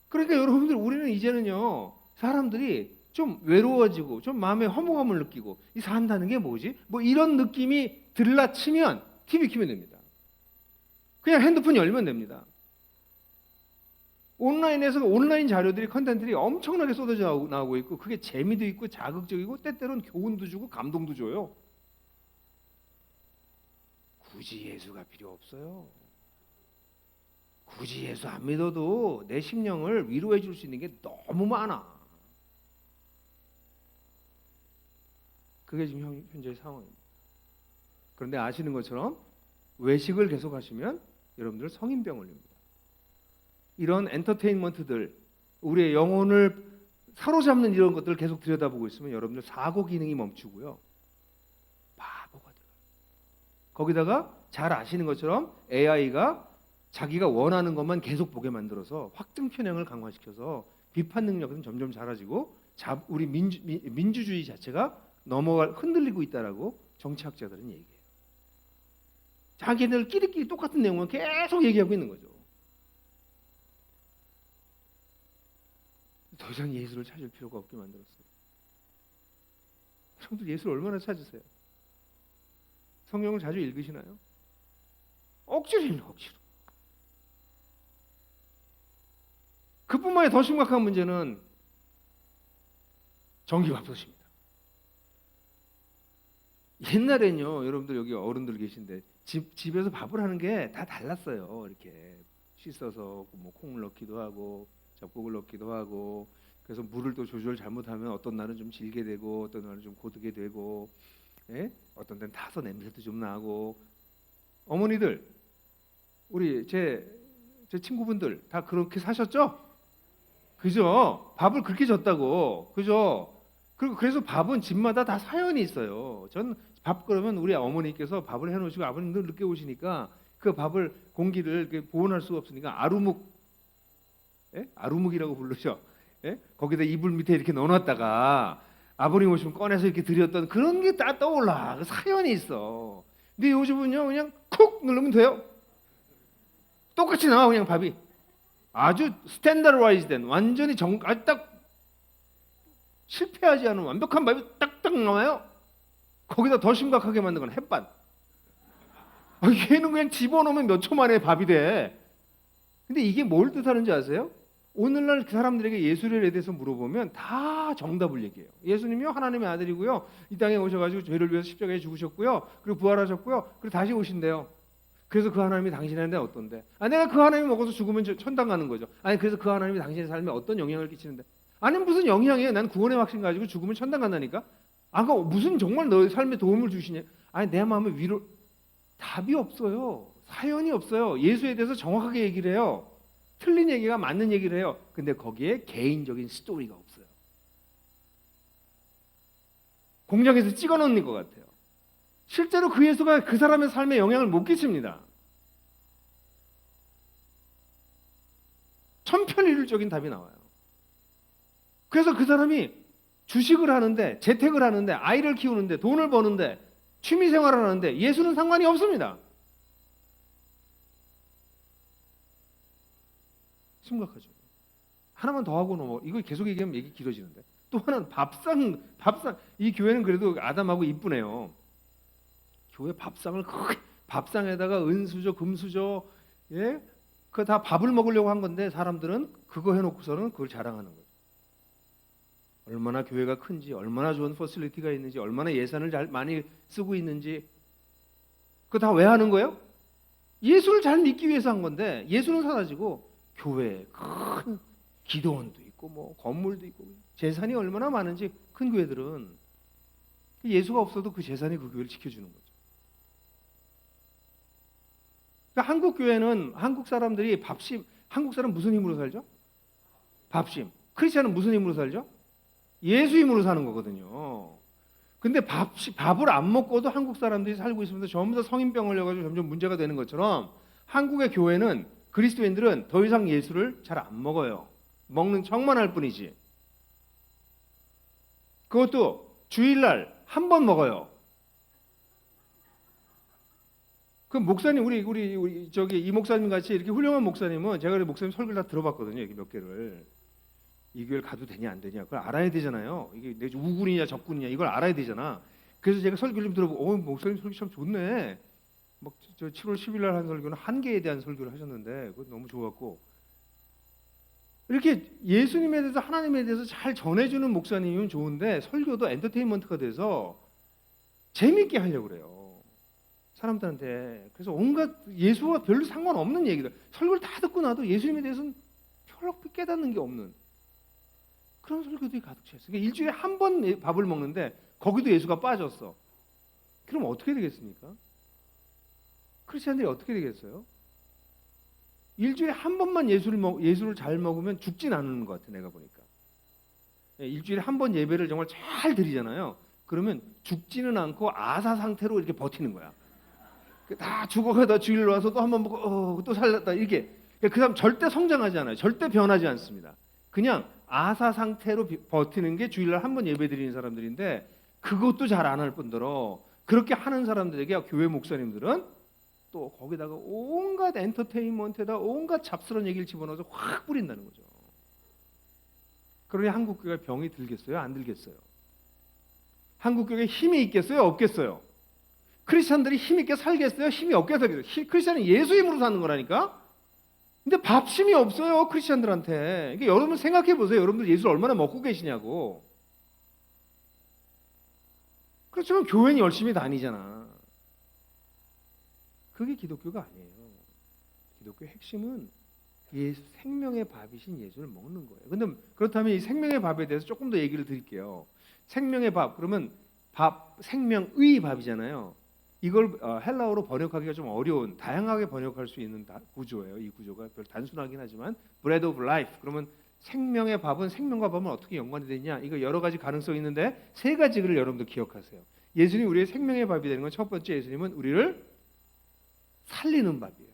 그러니까 여러분들, 우리는 이제는요, 사람들이 좀 외로워지고 좀 마음에 허무함을 느끼고 이 산다는 게 뭐지? 뭐 이런 느낌이 들라치면 TV 켜면 됩니다. 그냥 핸드폰 열면 됩니다. 온라인에서 온라인 자료들이, 컨텐츠들이 엄청나게 쏟아져 나오고 있고, 그게 재미도 있고 자극적이고 때때로는 교훈도 주고 감동도 줘요. 굳이 예수가 필요 없어요. 굳이 예수 안 믿어도 내 심령을 위로해 줄 수 있는 게 너무 많아. 그게 지금 현재의 상황입니다. 그런데 아시는 것처럼 외식을 계속 하시면 여러분들 성인병 걸립니다. 이런 엔터테인먼트들, 우리의 영혼을 사로잡는 이런 것들을 계속 들여다보고 있으면 여러분들 사고 기능이 멈추고요, 바보가 돼요. 거기다가 잘 아시는 것처럼 AI가 자기가 원하는 것만 계속 보게 만들어서 확증 편향을 강화시켜서 비판 능력은 점점 사라지고 우리 민주주의 자체가 흔들리고 있다라고 정치학자들은 얘기해요. 자기들끼리 똑같은 내용을 계속 얘기하고 있는 거죠. 더 이상 예수를 찾을 필요가 없게 만들었어요. 여러분들 예수를 얼마나 찾으세요? 성경을 자주 읽으시나요? 억지로 읽는, 억지로. 그뿐만 아니라 더 심각한 문제는 전기밥솥입니다. 옛날엔요, 여러분들 여기 어른들 계신데 집에서 밥을 하는 게 다 달랐어요. 이렇게 씻어서 뭐 콩을 넣기도 하고 잡곡을 넣기도 하고, 그래서 물을 또 조절 잘못하면 어떤 날은 좀 질게 되고 어떤 날은 좀 고르게 되고, 예? 어떤 데는 타서 냄새도 좀 나고. 어머니들, 우리 제 친구분들 다 그렇게 사셨죠? 그죠? 밥을 그렇게 줬다고, 그죠? 그리고 그래서 밥은 집마다 다 사연이 있어요. 전 밥 그러면 우리 어머니께서 밥을 해놓으시고 아버님도 늦게 오시니까 그 밥을 공기를 이렇게 보온할 수가 없으니까 아루묵, 예? 아루묵이라고 부르죠. 예? 거기다 이불 밑에 이렇게 넣어놨다가 아버님 오시면 꺼내서 이렇게 드렸던 그런 게 다 떠올라. 그 사연이 있어. 근데 요즘은요, 그냥 쿡 누르면 돼요. 똑같이 나와, 그냥 밥이. 아주 스탠다드라이즈된, 완전히 딱 실패하지 않은 완벽한 밥이 딱딱 나와요. 거기다 더 심각하게 만든 건 햇반. 얘는 그냥 집어넣으면 몇 초 만에 밥이 돼. 근데 이게 뭘 뜻하는지 아세요? 오늘날 그 사람들에게 예수에 대해서 물어보면 다 정답을 얘기해요. 예수님이요, 하나님의 아들이고요, 이 땅에 오셔가지고 죄를 위해서 십자가에 죽으셨고요, 그리고 부활하셨고요, 그리고 다시 오신대요. 그래서 그 하나님이 당신한테 어떤데? 내가 그 하나님 먹어서 죽으면 천당 가는 거죠. 그래서 그 하나님이 당신의 삶에 어떤 영향을 끼치는데? 아니, 무슨 영향이에요? 난 구원의 확신 가지고 죽으면 천당 간다니까? 그 무슨 정말 너의 삶에 도움을 주시냐? 내 마음에 위로. 답이 없어요. 사연이 없어요. 예수에 대해서 정확하게 얘기를 해요. 틀린 얘기가 맞는 얘기를 해요. 근데 거기에 개인적인 스토리가 없어요. 공장에서 찍어놓는 것 같아요. 실제로 그 예수가 그 사람의 삶에 영향을 못 끼칩니다. 천편일률적인 답이 나와요. 그래서 그 사람이 주식을 하는데, 재택을 하는데, 아이를 키우는데, 돈을 버는데, 취미생활을 하는데 예수는 상관이 없습니다. 심각하죠. 하나만 더 하고 넘어. 이거 계속 얘기하면 얘기 길어지는데. 또 하나는 밥상. 이 교회는 그래도 아담하고 이쁘네요. 교회 밥상을 크게 밥상에다가 은수저, 금수저, 예, 그 다 밥을 먹으려고 한 건데 사람들은 그거 해놓고서는 그걸 자랑하는 거예요. 얼마나 교회가 큰지, 얼마나 좋은 퍼실리티가 있는지, 얼마나 예산을 잘 많이 쓰고 있는지. 그거 다 왜 하는 거예요? 예수를 잘 믿기 위해서 한 건데 예수는 사라지고 교회에 큰 기도원도 있고 뭐 건물도 있고 재산이 얼마나 많은지 큰 교회들은 예수가 없어도 그 재산이 그 교회를 지켜주는 거죠. 그러니까 한국 교회는 한국 사람들이 밥심, 한국 사람 무슨 힘으로 살죠? 밥심. 크리스천은 무슨 힘으로 살죠? 예수 힘으로 사는 거거든요. 근데 밥을 안 먹고도 한국 사람들이 살고 있으면서 전부 다 성인병 걸려가지고 점점 문제가 되는 것처럼 한국의 교회는 그리스도인들은 더 이상 예수를 잘 안 먹어요. 먹는 척만 할 뿐이지. 그것도 주일날 한 번 먹어요. 그 목사님 우리 저기 이 목사님 같이 이렇게 훌륭한 목사님은 제가 목사님 설교를 다 들어봤거든요. 여기 몇 개를. 이 교회를 가도 되냐 안 되냐 그걸 알아야 되잖아요. 이게 내 우군이냐 적군이냐 이걸 알아야 되잖아. 그래서 제가 설교를 좀 들어보고 목사님 설교 참 좋네. 막 저 7월 10일 날 한 설교는 한계에 대한 설교를 하셨는데 그거 너무 좋았고 이렇게 예수님에 대해서 하나님에 대해서 잘 전해주는 목사님이면 좋은데 설교도 엔터테인먼트가 돼서 재밌게 하려고 그래요. 사람들한테. 그래서 온갖 예수와 별로 상관없는 얘기들 설교를 다 듣고 나도 예수님에 대해서는 별로 깨닫는 게 없는 그런 설교들이 가득 차 있어요. 그러니까 일주일에 한 번 밥을 먹는데 거기도 예수가 빠졌어. 그럼 어떻게 되겠습니까? 크리스천들이 어떻게 되겠어요? 일주일에 한 번만 예수를 잘 먹으면 죽진 않는 것 같아 내가 보니까. 일주일에 한 번 예배를 정말 잘 드리잖아요. 그러면 죽지는 않고 아사 상태로 이렇게 버티는 거야. 다 죽어가다 주일로 와서 또 한 번 먹고 또 살렸다 이렇게. 그 사람 절대 성장하지 않아요. 절대 변하지 않습니다. 그냥 아사 상태로 버티는 게 주일날 한 번 예배 드리는 사람들인데 그것도 잘 안 할 뿐더러 그렇게 하는 사람들에게 교회 목사님들은 또 거기다가 온갖 엔터테인먼트에다 온갖 잡스러운 얘기를 집어넣어서 확 뿌린다는 거죠. 그러니 한국 교회가 병이 들겠어요? 안 들겠어요? 한국 교회에 힘이 있겠어요? 없겠어요? 크리스천들이 힘 있게 살겠어요? 힘이 없게 살겠어요? 크리스천은 예수 힘으로 사는 거라니까? 근데 밥심이 없어요 크리스천들한테. 그러니까 여러분 생각해 보세요. 여러분들 예수를 얼마나 먹고 계시냐고. 그렇지만 교회는 열심히 다니잖아. 그게 기독교가 아니에요. 기독교의 핵심은 생명의 밥이신 예수를 먹는 거예요. 근데 그렇다면 이 생명의 밥에 대해서 조금 더 얘기를 드릴게요. 생명의 밥 그러면 생명의 밥이잖아요. 이걸 헬라어로 번역하기가 좀 어려운 다양하게 번역할 수 있는 구조예요. 이 구조가 별 단순하긴 하지만 bread of life 그러면 생명의 밥은 생명과 밥은 어떻게 연관이 되냐 이거 여러 가지 가능성이 있는데 세 가지를 여러분들 기억하세요. 예수님이 우리의 생명의 밥이 되는 건 첫 번째 예수님은 우리를 살리는 밥이에요.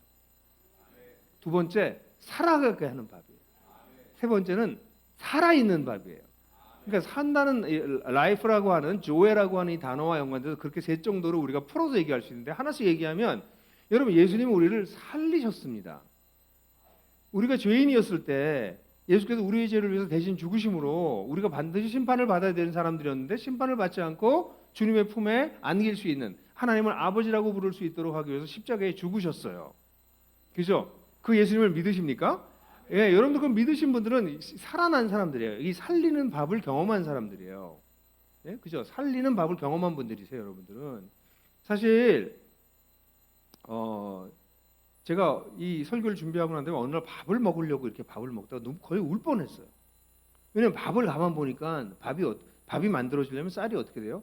두 번째 살아가게 하는 밥이에요. 세 번째는 살아있는 밥이에요. 그러니까 산다는 라이프라고 하는 조에라고 하는 이 단어와 연관돼서 그렇게 세 정도로 우리가 풀어서 얘기할 수 있는데 하나씩 얘기하면 여러분 예수님은 우리를 살리셨습니다. 우리가 죄인이었을 때 예수께서 우리의 죄를 위해서 대신 죽으심으로 우리가 반드시 심판을 받아야 되는 사람들이었는데 심판을 받지 않고 주님의 품에 안길 수 있는 하나님을 아버지라고 부를 수 있도록 하기 위해서 십자가에 죽으셨어요. 그죠? 그 예수님을 믿으십니까? 예, 여러분들 그 믿으신 분들은 살아난 사람들이에요. 이 살리는 밥을 경험한 사람들이에요. 예, 그죠? 살리는 밥을 경험한 분들이세요, 여러분들은. 사실 제가 이 설교를 준비하고 난 다음에 어느 날 밥을 먹으려고 이렇게 밥을 먹다가 거의 울 뻔했어요. 왜냐면 밥을 가만 보니까 밥이 만들어지려면 쌀이 어떻게 돼요?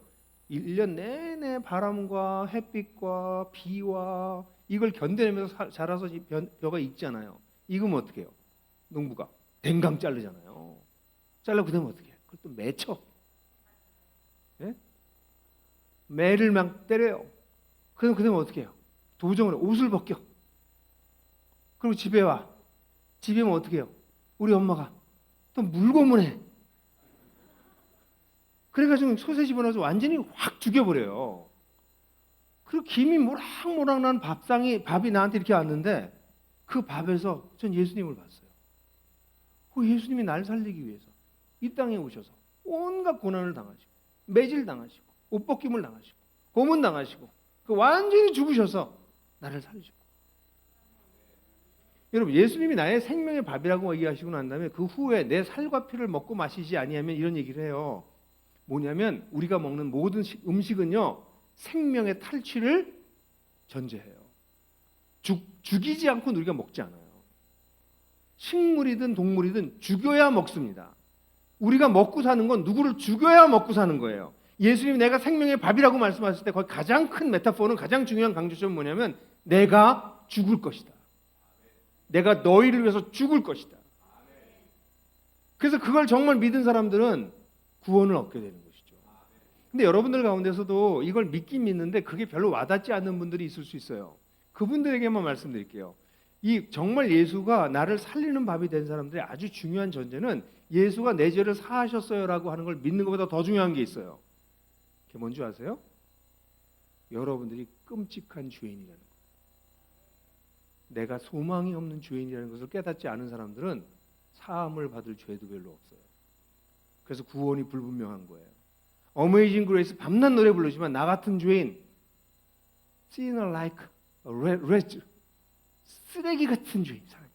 1년 내내 바람과 햇빛과 비와 이걸 견뎌내면서 자라서 벼가 익잖아요. 익으면 어떻게 해요? 농부가 댕강 자르잖아요. 잘라 그다음에 어떻게 해요? 그걸 또 맺혀. 예? 매를 막 때려요. 그다음에 어떻게 해요? 도정을 옷을 벗겨. 그리고 집에 와. 집에 오면 어떻게 해요? 우리 엄마가 또 물고문해. 그래가지고 솥에 집어넣어서 완전히 확 죽여버려요. 그리고 김이 모락모락 난 밥이 나한테 이렇게 왔는데 그 밥에서 전 예수님을 봤어요. 그 예수님이 날 살리기 위해서 이 땅에 오셔서 온갖 고난을 당하시고 매질 당하시고 옷 벗김을 당하시고 고문 당하시고 그 완전히 죽으셔서 나를 살리시고. 여러분, 예수님이 나의 생명의 밥이라고 얘기하시고 난 다음에 그 후에 내 살과 피를 먹고 마시지 아니하면 이런 얘기를 해요. 뭐냐면 우리가 먹는 모든 음식은요 생명의 탈취를 전제해요. 죽이지 않고 우리가 먹지 않아요. 식물이든 동물이든 죽여야 먹습니다. 우리가 먹고 사는 건 누구를 죽여야 먹고 사는 거예요. 예수님이 내가 생명의 밥이라고 말씀하실 때 거기 가장 큰 메타포는, 가장 중요한 강조점은 뭐냐면 내가 죽을 것이다. 내가 너희를 위해서 죽을 것이다. 그래서 그걸 정말 믿은 사람들은 구원을 얻게 되는 것이죠. 근데 여러분들 가운데서도 이걸 믿긴 믿는데 그게 별로 와닿지 않는 분들이 있을 수 있어요. 그분들에게만 말씀드릴게요. 이 정말 예수가 나를 살리는 밥이 된 사람들의 아주 중요한 전제는 예수가 내 죄를 사하셨어요라고 하는 걸 믿는 것보다 더 중요한 게 있어요. 그게 뭔지 아세요? 여러분들이 끔찍한 죄인이라는 거예요. 내가 소망이 없는 죄인이라는 것을 깨닫지 않은 사람들은 사함을 받을 죄도 별로 없어요. 그래서 구원이 불분명한 거예요. 어메이징 그레이스 밤낮 노래 부르지만 나 같은 죄인, sinner like a wretch, 쓰레기 같은 죄인 사람.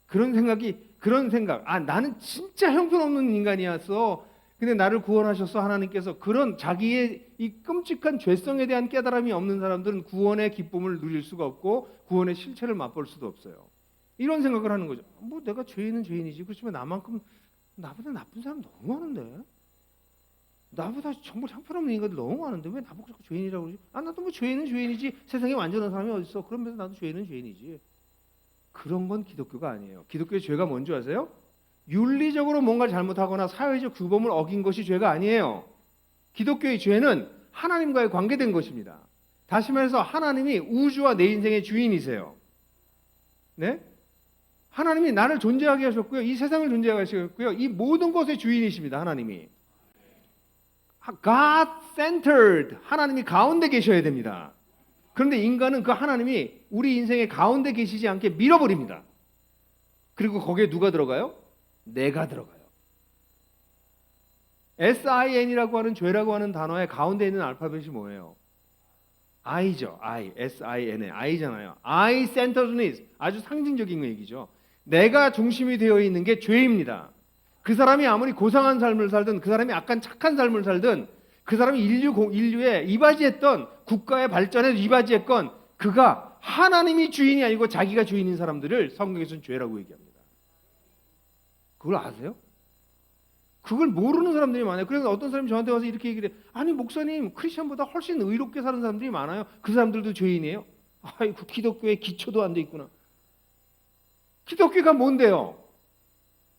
그런 생각. 아, 나는 진짜 형편없는 인간이었어. 근데 나를 구원하셨어 하나님께서. 그런 자기의 이 끔찍한 죄성에 대한 깨달음이 없는 사람들은 구원의 기쁨을 누릴 수가 없고 구원의 실체를 맛볼 수도 없어요. 이런 생각을 하는 거죠. 뭐 내가 죄인은 죄인이지. 그렇지만 나보다 나쁜 사람 너무 많은데. 나보다 정말 형편없는 인간들 너무 많은데 왜 나보고 자꾸 죄인이라고 그러지? 아, 나도 뭐 죄인은 죄인이지. 세상에 완전한 사람이 어디 있어? 그러면서 나도 죄인은 죄인이지. 그런 건 기독교가 아니에요. 기독교의 죄가 뭔지 아세요? 윤리적으로 뭔가 잘못하거나 사회적 규범을 어긴 것이 죄가 아니에요. 기독교의 죄는 하나님과의 관계된 것입니다. 다시 말해서 하나님이 우주와 내 인생의 주인이세요. 네? 하나님이 나를 존재하게 하셨고요. 이 세상을 존재하게 하셨고요. 이 모든 것의 주인이십니다. 하나님이. God-centered. 하나님이 가운데 계셔야 됩니다. 그런데 인간은 그 하나님이 우리 인생의 가운데 계시지 않게 밀어버립니다. 그리고 거기에 누가 들어가요? 내가 들어가요. SIN이라고 하는 죄라고 하는 단어의 가운데 있는 알파벳이 뭐예요? I죠. I. S-I-N. I잖아요. I-centeredness. 아주 상징적인 얘기죠. 내가 중심이 되어 있는 게 죄입니다. 그 사람이 아무리 고상한 삶을 살든 그 사람이 약간 착한 삶을 살든 그 사람이 인류에 이바지했던 국가의 발전에 이바지했건 그가 하나님이 주인이 아니고 자기가 주인인 사람들을 성경에서는 죄라고 얘기합니다. 그걸 아세요? 그걸 모르는 사람들이 많아요. 그래서 어떤 사람이 저한테 와서 이렇게 얘기를 해요. 아니 목사님, 크리스천보다 훨씬 의롭게 사는 사람들이 많아요. 그 사람들도 죄인이에요? 아이고, 기독교에 기초도 안 돼 있구나. 기독교가 뭔데요?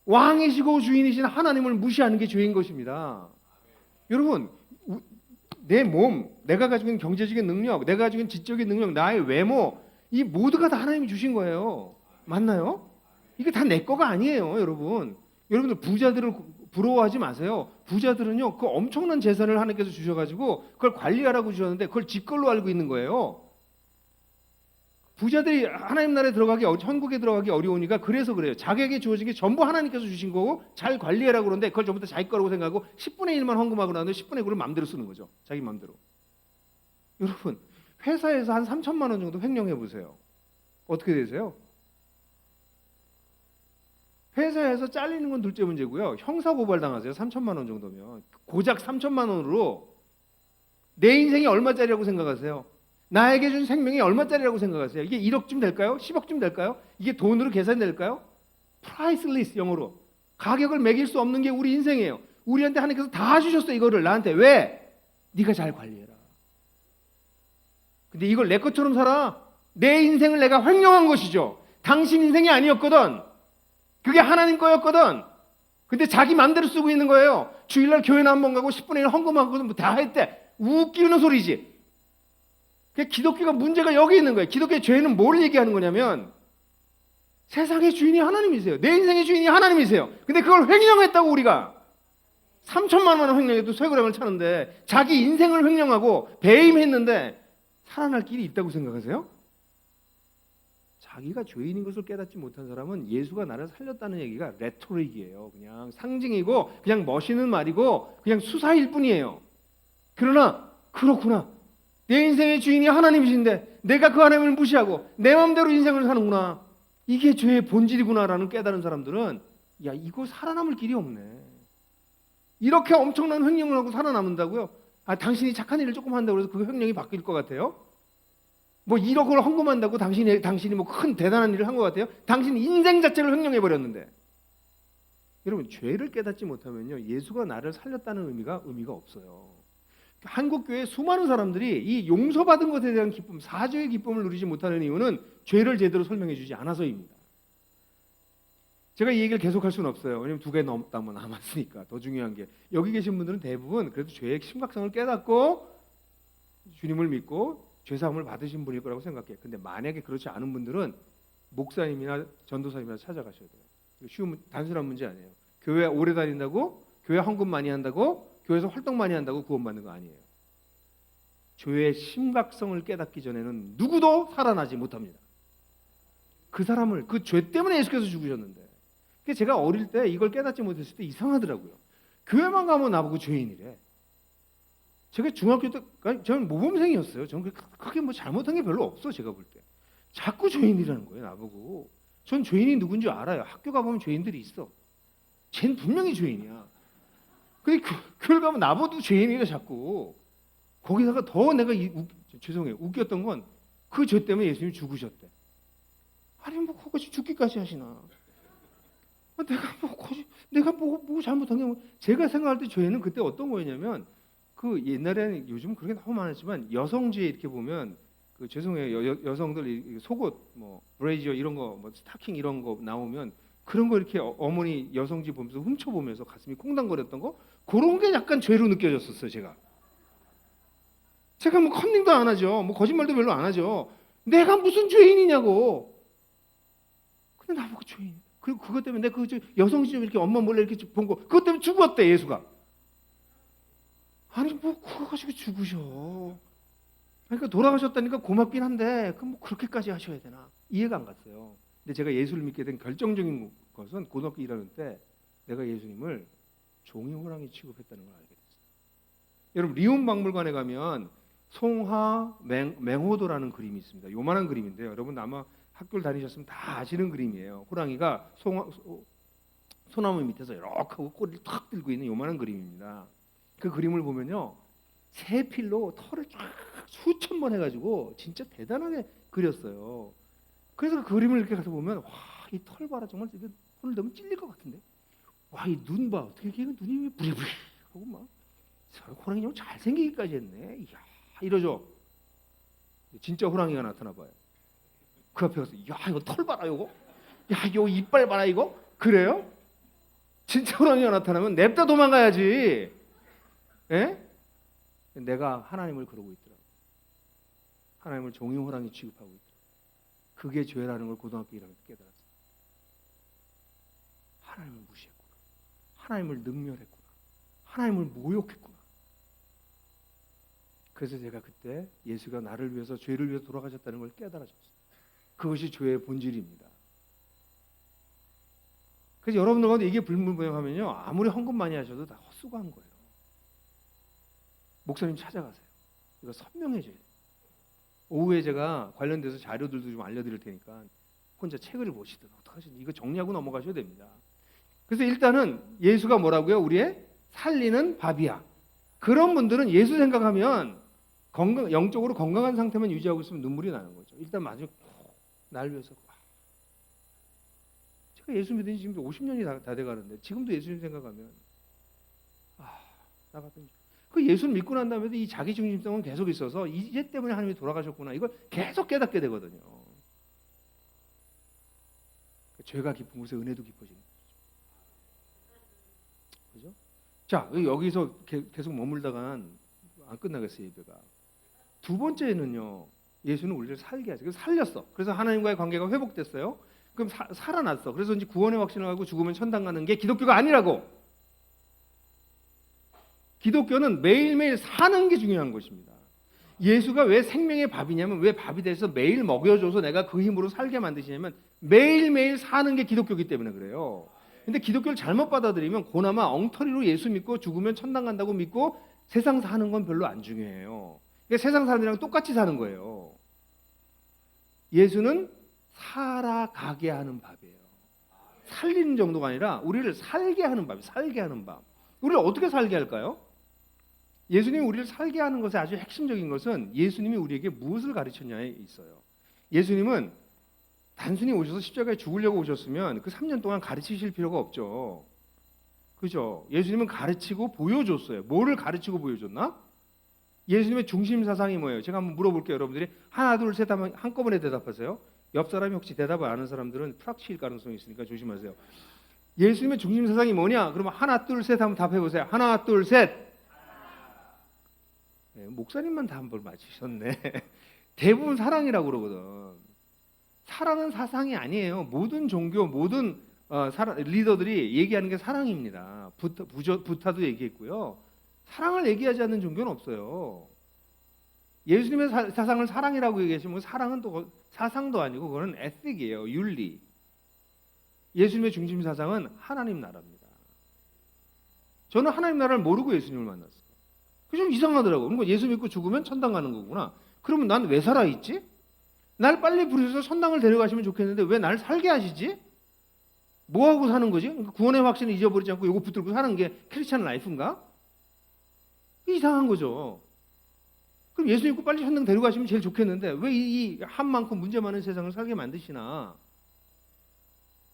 왕이시고 주인이신 하나님을 무시하는 게 죄인 것입니다. 여러분, 내 몸, 내가 가지고 있는 경제적인 능력, 내가 가지고 있는 지적인 능력, 나의 외모, 이 모두가 다 하나님이 주신 거예요. 맞나요? 이게 다 내 거가 아니에요, 여러분. 여러분들 부자들을 부러워하지 마세요. 부자들은요, 그 엄청난 재산을 하나님께서 주셔가지고 그걸 관리하라고 주셨는데 그걸 지 걸로 알고 있는 거예요. 부자들이 하나님 나라에 천국에 들어가기 어려우니까 그래서 그래요. 자기에게 주어진 게 전부 하나님께서 주신 거고 잘 관리하라고 그러는데 그걸 전부 다 자기 거라고 생각하고 10분의 1만 헌금하고 나는데 10분의 9를 마음대로 쓰는 거죠. 자기 마음대로. 여러분, 회사에서 한 3천만 원 정도 횡령해 보세요. 어떻게 되세요? 회사에서 잘리는 건 둘째 문제고요. 형사고발 당하세요. 3천만 원 정도면. 고작 3천만 원으로 내 인생이 얼마짜리라고 생각하세요? 나에게 준 생명이 얼마짜리라고 생각하세요? 이게 1억쯤 될까요? 10억쯤 될까요? 이게 돈으로 계산될까요? priceless, 영어로. 가격을 매길 수 없는 게 우리 인생이에요. 우리한테 하나님께서 다 주셨어, 이거를. 나한테. 왜? 네가 잘 관리해라. 근데 이걸 내 것처럼 살아. 내 인생을 내가 횡령한 것이죠. 당신 인생이 아니었거든. 그게 하나님 거였거든. 근데 자기 마음대로 쓰고 있는 거예요. 주일날 교회나 한번 가고 10분의 1 헌금하고 다 했대. 웃기는 소리지. 기독교가 문제가 여기 있는 거예요. 기독교의 죄는 뭘 얘기하는 거냐면 세상의 주인이 하나님이세요. 내 인생의 주인이 하나님이세요. 근데 그걸 횡령했다고. 우리가 3천만 원 횡령해도 쇠고랑을 차는데 자기 인생을 횡령하고 배임했는데 살아날 길이 있다고 생각하세요? 자, 자기가 죄인인 것을 깨닫지 못한 사람은 예수가 나를 살렸다는 얘기가 레토릭이에요. 그냥 상징이고 그냥 멋있는 말이고 그냥 수사일 뿐이에요. 그러나 그렇구나. 내 인생의 주인이 하나님이신데 내가 그 하나님을 무시하고 내 마음대로 인생을 사는구나. 이게 죄의 본질이구나라는 깨달은 사람들은 야, 이거 살아남을 길이 없네. 이렇게 엄청난 횡령을 하고 살아남는다고요? 아, 당신이 착한 일을 조금 한다고 해서 그 횡령이 바뀔 것 같아요? 뭐 1억을 헌금한다고 당신이 뭐 큰 대단한 일을 한 것 같아요? 당신 인생 자체를 횡령해 버렸는데. 여러분, 죄를 깨닫지 못하면요, 예수가 나를 살렸다는 의미가 없어요. 한국 교회 수많은 사람들이 이 용서받은 것에 대한 기쁨, 사죄의 기쁨을 누리지 못하는 이유는 죄를 제대로 설명해 주지 않아서입니다. 제가 이 얘기를 계속할 수는 없어요. 왜냐면 2개 남았으니까. 더 중요한 게 여기 계신 분들은 대부분 그래도 죄의 심각성을 깨닫고 주님을 믿고 죄사함을 받으신 분일 거라고 생각해요. 근데 만약에 그렇지 않은 분들은 목사님이나 전도사님이나 찾아가셔야 돼요. 쉬운 단순한 문제 아니에요. 교회 오래 다닌다고, 교회 헌금 많이 한다고, 교회에서 활동 많이 한다고 구원받는 거 아니에요. 죄의 심각성을 깨닫기 전에는 누구도 살아나지 못합니다. 그 사람을 그 죄 때문에 예수께서 죽으셨는데. 그러니까 제가 어릴 때 이걸 깨닫지 못했을 때 이상하더라고요. 교회만 가면 나보고 죄인이래. 제가 중학교 때 저는 모범생이었어요. 저는 크게 뭐 잘못한 게 별로 없어. 제가 볼 때 자꾸 죄인이라는 거예요. 나보고. 전 죄인이 누군지 알아요. 학교 가보면 죄인들이 있어. 쟤는 분명히 죄인이야. 근데 교회 가면 나보고 죄인이래 자꾸. 거기다가 더 내가 죄송해요. 웃겼던 건 그 죄 때문에 예수님이 죽으셨대. 아니 뭐 그것이 죽기까지 하시나. 내가 뭐 잘못한 게 뭐. 제가 생각할 때 죄는 그때 어떤 거였냐면 그 옛날에는 요즘 그렇게 너무 많았지만 여성지에 이렇게 보면 그 죄송해요. 여성들 속옷 뭐 브레이저 이런 거 뭐 스타킹 이런 거 나오면 그런 거 이렇게 어머니 여성지 보면서 훔쳐보면서 가슴이 콩당거렸던 거 그런 게 약간 죄로 느껴졌었어요. 제가 뭐 컨닝도 안 하죠. 뭐 거짓말도 별로 안 하죠. 내가 무슨 죄인이냐고. 근데 나보고 죄인. 그리고 그것 때문에 내가 그 여성지 좀 이렇게 엄마 몰래 이렇게 본 거 그것 때문에 죽었대 예수가. 아니 뭐 그거 가지고 죽으셔. 그러니까 돌아가셨다니까 고맙긴 한데 그 뭐 그렇게까지 하셔야 되나 이해가 안 갔어요. 근데 제가 예수를 믿게 된 결정적인 것은 고등학교 1학년 때 내가 예수님을 종이 호랑이 취급했다는 걸 알게 됐어요. 여러분 리움 박물관에 가면 송하 맹호도라는 그림이 있습니다. 요만한 그림인데요. 여러분 아마 학교를 다니셨으면 다 아시는 그림이에요. 호랑이가 소나무 밑에서 이렇게 하고 꼬리를 탁 들고 있는 요만한 그림입니다. 그 그림을 보면요, 새 필로 털을 쫙 수천 번 해가지고 진짜 대단하게 그렸어요. 그래서 그 그림을 이렇게 가서 보면 와, 이 털 봐라 정말 손을 대면 찔릴 것 같은데. 와, 이 눈 봐, 어떻게 이게 눈이 부리부리 하고 막 저 호랑이 좀 잘생기기까지 했네. 이야, 이러죠. 진짜 호랑이가 나타나 봐요. 그 앞에 가서 야, 이거 털 봐라 이거. 야, 이거 이빨 봐라 이거. 그래요? 진짜 호랑이가 나타나면 냅다 도망가야지. 예? 내가 하나님을 그러고 있더라고. 하나님을 종이 호랑이 취급하고 있더라고. 그게 죄라는 걸 고등학교 1학년 때 깨달았어요. 하나님을 무시했구나. 하나님을 능멸했구나. 하나님을 모욕했구나. 그래서 제가 그때 예수가 나를 위해서 죄를 위해서 돌아가셨다는 걸 깨달아졌어요. 그것이 죄의 본질입니다. 그래서 여러분들 가운데 이게 불분명하면요, 아무리 헌금 많이 하셔도 다 헛수고한 거예요. 목사님 찾아가세요. 이거 선명해져요. 오후에 제가 관련돼서 자료들도 좀 알려드릴 테니까 혼자 책을 보시든 어떡하시든 이거 정리하고 넘어가셔야 됩니다. 그래서 일단은 예수가 뭐라고요? 우리의 살리는 밥이야. 그런 분들은 예수 생각하면 영적으로 건강한 상태만 유지하고 있으면 눈물이 나는 거죠. 일단 마지막에 날 위해서. 제가 예수 믿은 지 지금 50년이 다 돼가는데 지금도 예수님 생각하면 나 같은 그 예수를 믿고 난 다음에도 이 자기 중심성은 계속 있어서 이제 때문에 하나님이 돌아가셨구나 이걸 계속 깨닫게 되거든요. 죄가 깊은 곳에 은혜도 깊어지는 거죠. 그죠? 자, 여기서 계속 머물다간 안 끝나겠어요, 예배가. 두 번째는요, 예수는 우리를 살게 하죠. 그래서 살렸어. 그래서 하나님과의 관계가 회복됐어요. 그럼 살아났어. 그래서 이제 구원의 확신을 하고 죽으면 천당 가는 게 기독교가 아니라고. 기독교는 매일매일 사는 게 중요한 것입니다. 예수가 왜 생명의 밥이냐면 왜 밥이 돼서 매일 먹여줘서 내가 그 힘으로 살게 만드시냐면 매일매일 사는 게 기독교이기 때문에 그래요. 근데 기독교를 잘못 받아들이면 고나마 엉터리로 예수 믿고 죽으면 천당 간다고 믿고 세상 사는 건 별로 안 중요해요. 그러니까 세상 사람들이랑 똑같이 사는 거예요. 예수는 살아가게 하는 밥이에요. 살리는 정도가 아니라 우리를 살게 하는 밥, 살게 하는 밥. 우리를 어떻게 살게 할까요? 예수님이 우리를 살게 하는 것의 아주 핵심적인 것은 예수님이 우리에게 무엇을 가르쳤냐에 있어요. 예수님은 단순히 오셔서 십자가에 죽으려고 오셨으면 그 3년 동안 가르치실 필요가 없죠. 그죠? 예수님은 가르치고 보여줬어요. 뭐를 가르치고 보여줬나? 예수님의 중심 사상이 뭐예요? 제가 한번 물어볼게요. 여러분들이 하나 둘 셋 하면 한꺼번에 대답하세요. 옆 사람이 혹시 대답을 아는 사람들은 프락치일 가능성이 있으니까 조심하세요. 예수님의 중심 사상이 뭐냐? 그러면 하나 둘 셋 한번 답해보세요. 하나 둘 셋. 네, 목사님만 다 한 번 맞히셨네. 대부분 사랑이라고 그러거든. 사랑은 사상이 아니에요. 모든 종교, 모든 리더들이 얘기하는 게 사랑입니다. 부타도 얘기했고요. 사랑을 얘기하지 않는 종교는 없어요. 예수님의 사상을 사랑이라고 얘기하시면 사랑은 또 사상도 아니고 그거는 에틱이에요. 윤리. 예수님의 중심 사상은 하나님 나라입니다. 저는 하나님 나라를 모르고 예수님을 만났어요. 그게 좀 이상하더라고요. 그러니까 예수 믿고 죽으면 천당 가는 거구나. 그러면 난 왜 살아있지? 날 빨리 부르셔서 천당을 데려가시면 좋겠는데 왜 날 살게 하시지? 뭐하고 사는 거지? 그러니까 구원의 확신을 잊어버리지 않고 이거 붙들고 사는 게 크리스찬 라이프인가? 이상한 거죠. 그럼 예수 믿고 빨리 천당 데려가시면 제일 좋겠는데 왜 이 한 많고 문제 많은 세상을 살게 만드시나?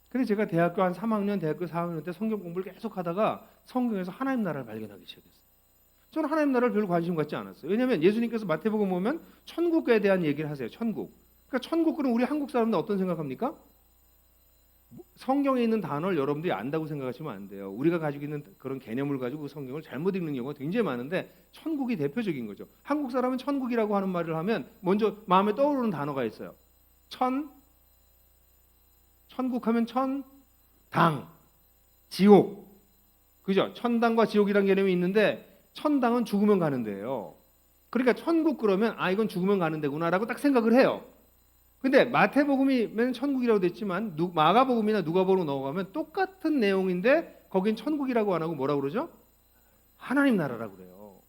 그래서 제가 대학교 한 3학년, 대학교 4학년 때 성경 공부를 계속 하다가 성경에서 하나님 나라를 발견하기 시작했어요. 저는 하나님 나라를 별로 관심 갖지 않았어요. 왜냐하면 예수님께서 마태복음 보면 천국에 대한 얘기를 하세요. 천국. 그러니까 천국 그럼 우리 한국 사람들 어떤 생각합니까? 성경에 있는 단어를 여러분들이 안다고 생각하시면 안 돼요. 우리가 가지고 있는 그런 개념을 가지고 그 성경을 잘못 읽는 경우가 굉장히 많은데 천국이 대표적인 거죠. 한국 사람은 천국이라고 하는 말을 하면 먼저 마음에 떠오르는 단어가 있어요. 천국하면 당, 지옥. 그죠? 천당과 지옥이라는 개념이 있는데 천당은 죽으면 가는 데예요. 그러니까 천국 그러면 이건 죽으면 가는 데구나라고 딱 생각을 해요. 근데 마태복음이면 천국이라고 됐지만 마가복음이나 누가복음으로 넘어가면 똑같은 내용인데 거긴 천국이라고 안 하고 뭐라고 그러죠? 하나님 나라라고 그래요.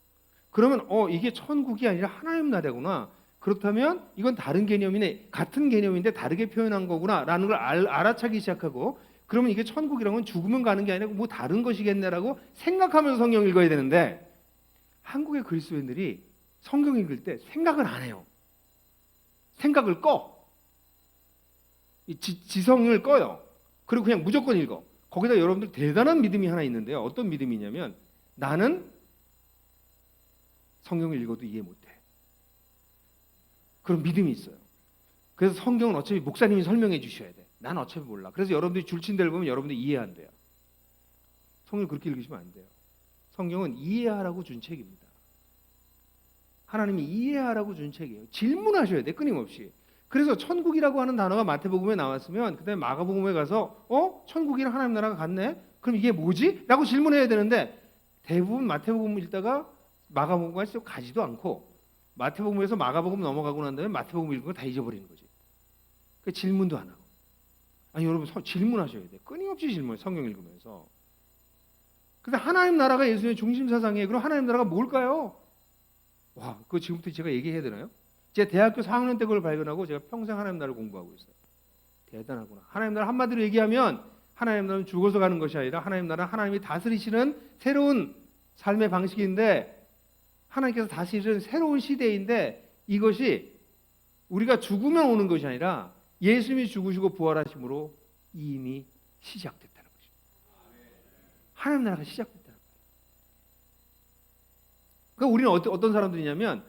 그러면 이게 천국이 아니라 하나님 나라구나. 그렇다면 이건 다른 개념이네. 같은 개념인데 다르게 표현한 거구나라는 걸 알아차기 시작하고 그러면 이게 천국이라는 건 죽으면 가는 게 아니라 뭐 다른 것이겠네라고 생각하면서 성경 읽어야 되는데 한국의 그리스도인들이 성경 읽을 때 생각을 안 해요. 생각을 꺼. 지성을 꺼요. 그리고 그냥 무조건 읽어. 거기다 여러분들 대단한 믿음이 하나 있는데요. 어떤 믿음이냐면 나는 성경을 읽어도 이해 못해. 그런 믿음이 있어요. 그래서 성경은 어차피 목사님이 설명해 주셔야 돼. 난 어차피 몰라. 그래서 여러분들이 줄친데를 보면 여러분들이 이해 안 돼요. 성경을 그렇게 읽으시면 안 돼요. 성경은 이해하라고 준 책입니다. 하나님이 이해하라고 준 책이에요. 질문하셔야 돼. 끊임없이. 그래서 천국이라고 하는 단어가 마태복음에 나왔으면 그다음에 마가복음에 가서 천국이랑 하나님 나라가 같네? 그럼 이게 뭐지? 라고 질문해야 되는데 대부분 마태복음 읽다가 마가복음까지 가지도 않고 마태복음에서 마가복음 넘어가고 난 다음에 마태복음 읽은 거 다 잊어버리는 거지. 그 질문도 안 하고. 아니 여러분 질문하셔야 돼. 끊임없이 질문해. 성경 읽으면서. 근데 하나님 나라가 예수님의 중심 사상이에요. 그럼 하나님 나라가 뭘까요? 와, 그거 지금부터 제가 얘기해야 되나요? 제가 대학교 4학년 때 그걸 발견하고 제가 평생 하나님 나라를 공부하고 있어요. 대단하구나. 하나님 나라 한마디로 얘기하면 하나님 나라는 죽어서 가는 것이 아니라 하나님 나라는 하나님이 다스리시는 새로운 삶의 방식인데 하나님께서 다스리시는 새로운 시대인데 이것이 우리가 죽으면 오는 것이 아니라 예수님이 죽으시고 부활하심으로 이미 시작됐다는 것입니다. 하나님 나라가 시작됐다는 거예요. 그러니까 우리는 어떤 사람들이냐면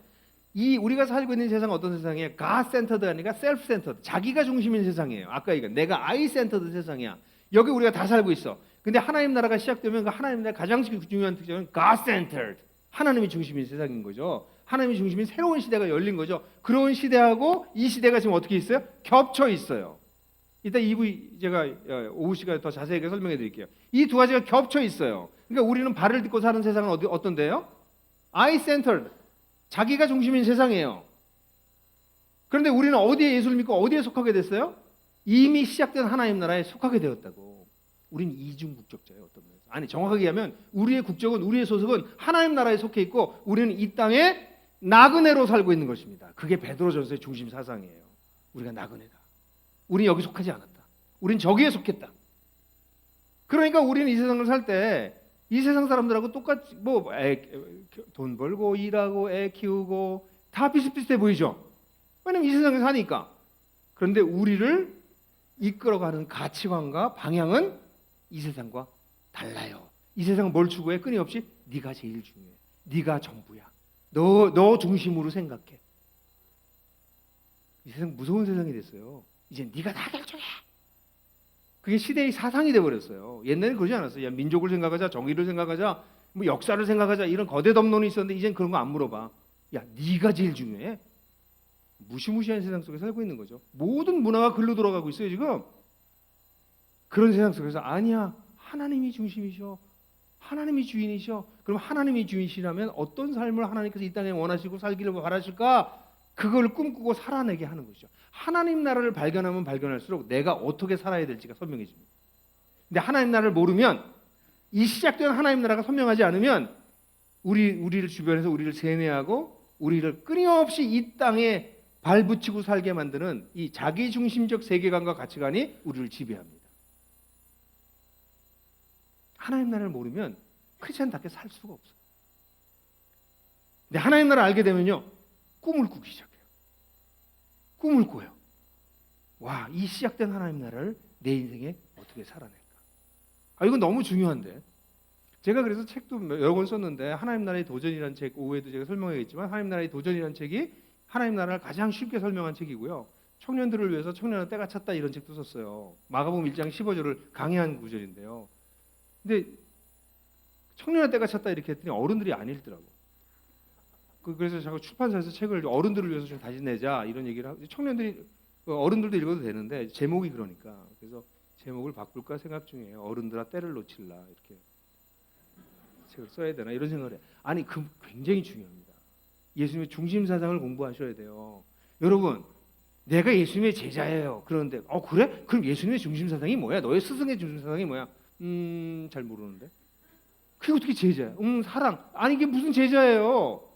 우리가 살고 있는 세상은 어떤 세상이에요? God centered가 아니라 self centered. 자기가 중심인 세상이에요. 아까 얘기한 내가 I centered 세상이야. 여기 우리가 다 살고 있어. 근데 하나님 나라가 시작되면 그 하나님 나라의 가장 중요한 특징은 God centered. 하나님이 중심인 세상인 거죠. 하나님이 중심인 새로운 시대가 열린 거죠. 그런 시대하고 이 시대가 지금 어떻게 있어요? 겹쳐 있어요. 이따 2부 제가 오후 시간에 더 자세하게 설명해 드릴게요. 이 두 가지가 겹쳐 있어요. 그러니까 우리는 발을 딛고 사는 세상은 어떤데요? I centered. 자기가 중심인 세상이에요. 그런데 우리는 어디에 예수를 믿고 어디에 속하게 됐어요? 이미 시작된 하나님 나라에 속하게 되었다고. 우린 이중 국적자예요. 어떤 면에서. 아니 정확하게 하면 우리의 국적은 우리의 소속은 하나님 나라에 속해 있고 우리는 이 땅에 나그네로 살고 있는 것입니다. 그게 베드로전서의 중심 사상이에요. 우리가 나그네다. 우린 여기 속하지 않았다. 우린 저기에 속했다. 그러니까 우리는 이 세상을 살 때 이 세상 사람들하고 똑같이 뭐 돈 벌고 일하고 애 키우고 다 비슷비슷해 보이죠. 왜냐면 이 세상에 사니까. 그런데 우리를 이끌어가는 가치관과 방향은 이 세상과 달라요. 이 세상은 뭘 추구해? 끊임없이 네가 제일 중요해. 네가 전부야. 너 중심으로 생각해. 이 세상 무서운 세상이 됐어요. 이제 네가 다 결정해. 그게 시대의 사상이 돼버렸어요. 옛날에는 그러지 않았어요. 야, 민족을 생각하자, 정의를 생각하자, 뭐 역사를 생각하자 이런 거대 덤론이 있었는데 이젠 그런 거 안 물어봐. 야, 네가 제일 중요해. 무시무시한 세상 속에 살고 있는 거죠. 모든 문화가 글로 돌아가고 있어요 지금. 그런 세상 속에서 아니야, 하나님이 중심이셔. 하나님이 주인이셔. 그럼 하나님이 주인이시라면 어떤 삶을 하나님께서 이 땅에 원하시고 살기를 바라실까? 그걸 꿈꾸고 살아내게 하는 것이죠. 하나님 나라를 발견하면 발견할수록 내가 어떻게 살아야 될지가 선명해집니다. 근데 하나님 나라를 모르면, 이 시작된 하나님 나라가 선명하지 않으면 우리를 주변에서 우리를 세뇌하고 우리를 끊임없이 이 땅에 발붙이고 살게 만드는 이 자기중심적 세계관과 가치관이 우리를 지배합니다. 하나님 나라를 모르면 크리스천답게 살 수가 없어요. 근데 하나님 나라를 알게 되면요, 꿈을 꾸기 시작해요. 꿈을 꿔요. 와, 이 시작된 하나님 나라를 내 인생에 어떻게 살아낼까? 이건 너무 중요한데. 제가 그래서 책도 여러 권 썼는데 하나님 나라의 도전이라는 책, 오후에도 제가 설명하겠지만 하나님 나라의 도전이라는 책이 하나님 나라를 가장 쉽게 설명한 책이고요. 청년들을 위해서 청년은 때가 찼다 이런 책도 썼어요. 마가복음 1장 15절을 강의한 구절인데요. 근데 청년의 때가 찼다 이렇게 했더니 어른들이 안 읽더라고. 그래서 자꾸 출판사에서 책을 어른들을 위해서 좀 다시 내자 이런 얘기를 하고, 청년들이 어른들도 읽어도 되는데 제목이 그러니까, 그래서 제목을 바꿀까 생각 중이에요. 어른들아 때를 놓칠라 이렇게 책을 써야 되나 이런 생각을 해요. 아니 굉장히 중요합니다. 예수님의 중심 사상을 공부하셔야 돼요. 여러분, 내가 예수님의 제자예요. 그런데 그래? 그럼 예수님의 중심 사상이 뭐야? 너의 스승의 중심 사상이 뭐야? 잘 모르는데. 그게 어떻게 제자야? 사랑. 아니 이게 무슨 제자예요?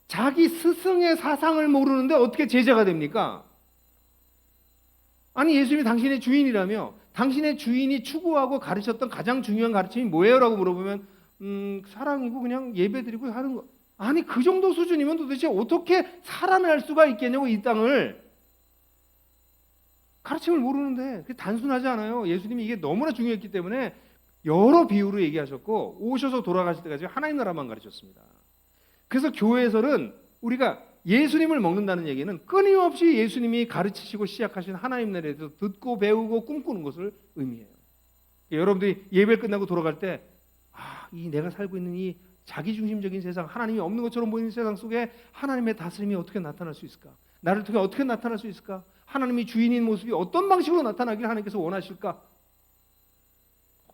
자기 스승의 사상을 모르는데 어떻게 제자가 됩니까? 아니 예수님이 당신의 주인이라며, 당신의 주인이 추구하고 가르쳤던 가장 중요한 가르침이 뭐예요? 라고 물어보면 사랑이고 그냥 예배드리고 하는 거. 아니 그 정도 수준이면 도대체 어떻게 살아날 수가 있겠냐고. 이 땅을 가르침을 모르는데. 그게 단순하지 않아요. 예수님이 이게 너무나 중요했기 때문에 여러 비유로 얘기하셨고 오셔서 돌아가실 때까지 하나님 나라만 가르쳤습니다. 그래서 교회에서는 우리가 예수님을 먹는다는 얘기는 끊임없이 예수님이 가르치시고 시작하신 하나님 나라에 대해서 듣고 배우고 꿈꾸는 것을 의미해요. 여러분들이 예배 끝나고 돌아갈 때 이 내가 살고 있는 이 자기중심적인 세상, 하나님이 없는 것처럼 보이는 세상 속에 하나님의 다스림이 어떻게 나타날 수 있을까? 나를 통해 어떻게 나타날 수 있을까? 하나님이 주인인 모습이 어떤 방식으로 나타나기를 하나님께서 원하실까?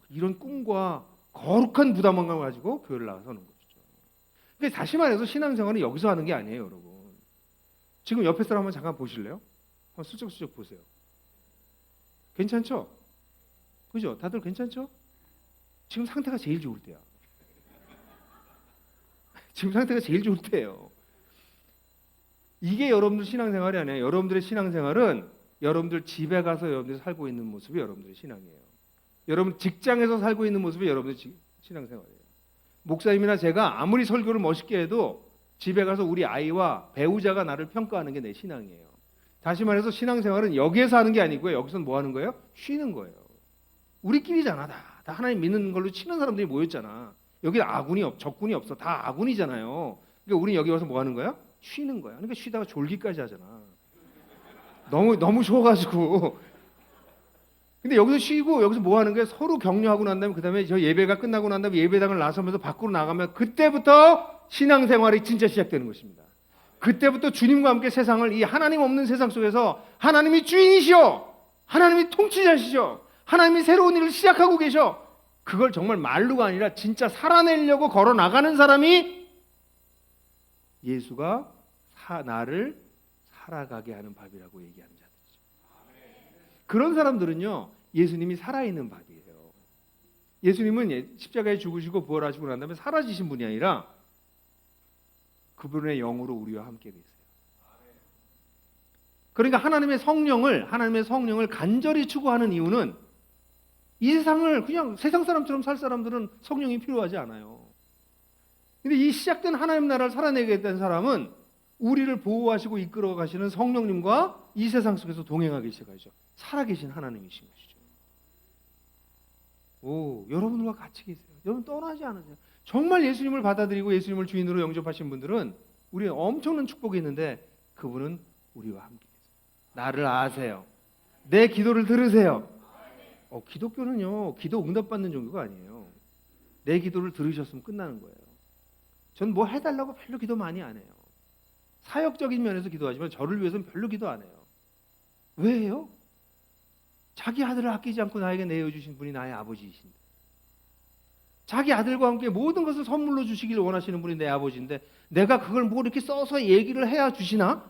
이런 꿈과 거룩한 부담감을 가지고 교회를 나가서는 것이죠. 그러니까 다시 말해서 신앙생활은 여기서 하는 게 아니에요, 여러분. 지금 옆에 사람 한번 잠깐 보실래요? 한번 슬쩍슬쩍 보세요. 괜찮죠? 그죠? 다들 괜찮죠? 지금 상태가 제일 좋을 때야. 지금 상태가 제일 좋을 때예요. 이게 여러분들 신앙생활이 아니에요. 여러분들의 신앙생활은 여러분들 집에 가서 여러분들이 살고 있는 모습이 여러분들의 신앙이에요. 여러분 직장에서 살고 있는 모습이 여러분들의 신앙생활이에요. 목사님이나 제가 아무리 설교를 멋있게 해도 집에 가서 우리 아이와 배우자가 나를 평가하는 게 내 신앙이에요. 다시 말해서 신앙생활은 여기에서 하는 게 아니고요. 여기서는 뭐 하는 거예요? 쉬는 거예요. 우리끼리잖아. 다 하나님 믿는 걸로 치는 사람들이 모였잖아. 여기 적군이 없어. 다 아군이잖아요. 그러니까 우리는 여기 와서 뭐 하는 거야? 쉬는 거야. 그러니까 쉬다가 졸기까지 하잖아. 너무 쉬워가지고. 근데 여기서 쉬고 여기서 뭐 하는 거야? 서로 격려하고 난 다음에 그다음에 저 예배가 끝나고 난 다음에 예배당을 나서면서 밖으로 나가면 그때부터 신앙생활이 진짜 시작되는 것입니다. 그때부터 주님과 함께 세상을, 이 하나님 없는 세상 속에서 하나님이 주인이시오, 하나님이 통치자시죠, 하나님이 새로운 일을 시작하고 계셔. 그걸 정말 말로가 아니라 진짜 살아내려고 걸어 나가는 사람이 예수가 나를 살아가게 하는 밥이라고 얘기하는 자들이죠. 그런 사람들은요, 예수님이 살아있는 밥이에요. 예수님은 십자가에 죽으시고 부활하시고 난 다음에 사라지신 분이 아니라 그분의 영으로 우리와 함께 계세요. 그러니까 하나님의 성령을 간절히 추구하는 이유는 이 세상을 그냥 세상 사람처럼 살 사람들은 성령이 필요하지 않아요. 근데 이 시작된 하나님 나라를 살아내게 된 사람은 우리를 보호하시고 이끌어 가시는 성령님과 이 세상 속에서 동행하기 시작하죠. 살아계신 하나님이신 것이죠. 여러분들과 같이 계세요. 여러분 떠나지 않으세요. 정말 예수님을 받아들이고 예수님을 주인으로 영접하신 분들은 우리의 엄청난 축복이 있는데 그분은 우리와 함께 계세요. 나를 아세요. 내 기도를 들으세요. 기독교는요, 기도 응답받는 종교가 아니에요. 내 기도를 들으셨으면 끝나는 거예요. 전 뭐 해달라고 별로 기도 많이 안 해요. 사역적인 면에서 기도하지만 저를 위해서는 별로 기도 안 해요. 왜 해요? 자기 아들을 아끼지 않고 나에게 내어주신 분이 나의 아버지이신데, 자기 아들과 함께 모든 것을 선물로 주시길 원하시는 분이 내 아버지인데 내가 그걸 뭐 이렇게 써서 얘기를 해야 주시나?